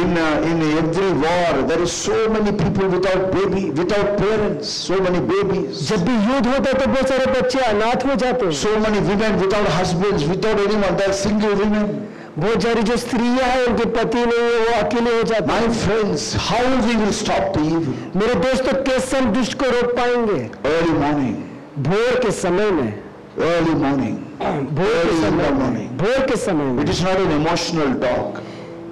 S1: In every war, there is so many people without parents, so many babies.
S3: जब भी युद्ध होता है तो बहुत सारे बच्चे अनाथ हो जाते हैं।
S1: So many women without husbands, without anyone, they are single women.
S3: बहुत सारी जो स्त्रियां हैं उनके पति नहीं है, वो अकेले हो जाते
S1: My
S3: हैं।
S1: friends, how we will stop the evil?
S3: मेरे दोस्तों कैसे हम दुष्ट को रोक पाएंगे?
S1: Early morning,
S3: भोर के समय में,
S1: early morning.
S3: भोर के समय में, भोर के समय में।
S1: It is not an emotional talk.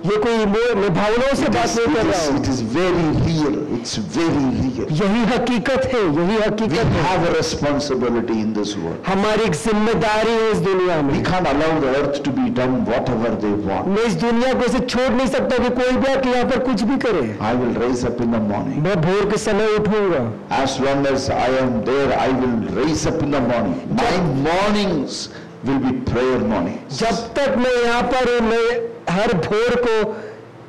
S3: ये कोई मैं भावनाओं से बात नहीं कर रहा हूँ।
S1: It is very real. It's very real.
S3: यही हकीकत है, यही
S1: We
S3: हकीकत है।
S1: have a responsibility in this world.
S3: हमारी एक जिम्मेदारी है इस दुनिया
S1: We
S3: में।
S1: can't allow the earth to be done whatever they want.
S3: मैं इस दुनिया को ऐसे छोड़ नहीं सकता कि कोई भी आके यहाँ पर कुछ भी करे।
S1: I will rise up in the morning.
S3: मैं भोर के समय उठूंगा।
S1: As long as I am there, I will rise up in the morning. My mornings will be prayer mornings.
S3: जब तक मैं यहाँ पर हूँ मैं हर भोर को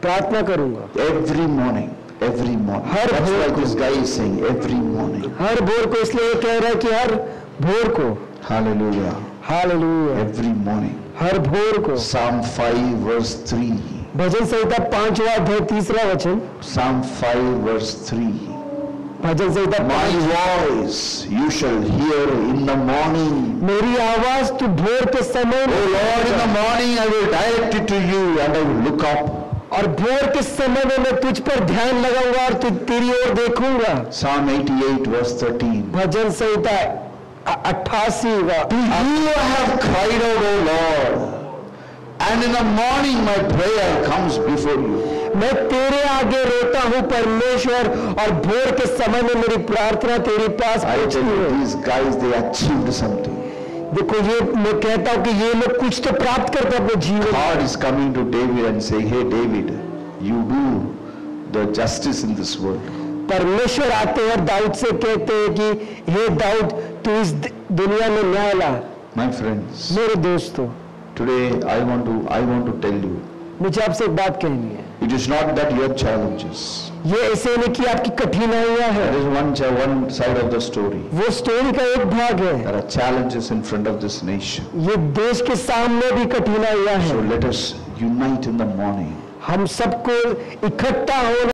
S3: प्रार्थना करूंगा।
S1: Every morning. Every morning.
S3: Her
S1: That's
S3: भोर
S1: why
S3: को।
S1: this guy is saying every morning.
S3: हर भोर को इसलिए ये कह रहा है कि हर भोर को।
S1: Hallelujah.
S3: हालेलुया।
S1: Every morning.
S3: हर भोर को।
S1: Psalm 5 verse 3.
S3: भजन संहिता 5वां अध्याय 3रा वचन।
S1: Psalm 5 verse 3.
S3: Bhajan Samhita
S1: My
S3: 5।
S1: voice you shall hear in the morning.
S3: मेरी आवाज तू भोर के समय में।
S1: Oh Lord, in the morning I will direct it to you and I will look up.
S3: और भोर के समय में मैं तुझ पर ध्यान लगाऊंगा और तेरी ओर देखूंगा।
S1: Psalm 88 verse 13.
S3: Bhajan Samhita 88वां।
S1: To you I have cried out, O Lord, and in the morning my prayer comes before you.
S3: मैं तेरे आगे रोता हूँ परमेश्वर और भोर के समय में मेरी प्रार्थना तेरे पास
S1: I
S3: पहुंचती
S1: tell you,
S3: है।
S1: these guys, they achieved something.
S3: देखो ये मैं कहता हूँ कि ये लोग कुछ तो प्राप्त करते हैं अपने जीवन में।
S1: God is coming to David and saying, hey David, you do the justice in this world.
S3: परमेश्वर आते हैं दाऊद से कहते हैं कि हे दाऊद तू इस दुनिया में न्याय ला।
S1: My friends,
S3: मेरे दोस्तों
S1: today I want to tell you,
S3: मुझे आपसे एक बात कहनी है।
S1: it is not that your challenges,
S3: ये ऐसे नहीं कि आपकी कठिनाइयां
S1: That
S3: हैं,
S1: is one side of the story.
S3: वो स्टोरी का एक भाग है।
S1: There are challenges in front of this nation.
S3: ये देश के सामने भी कठिनाइयां
S1: So
S3: हैं।
S1: let us unite in the morning.
S3: हम सबको इकट्ठा होना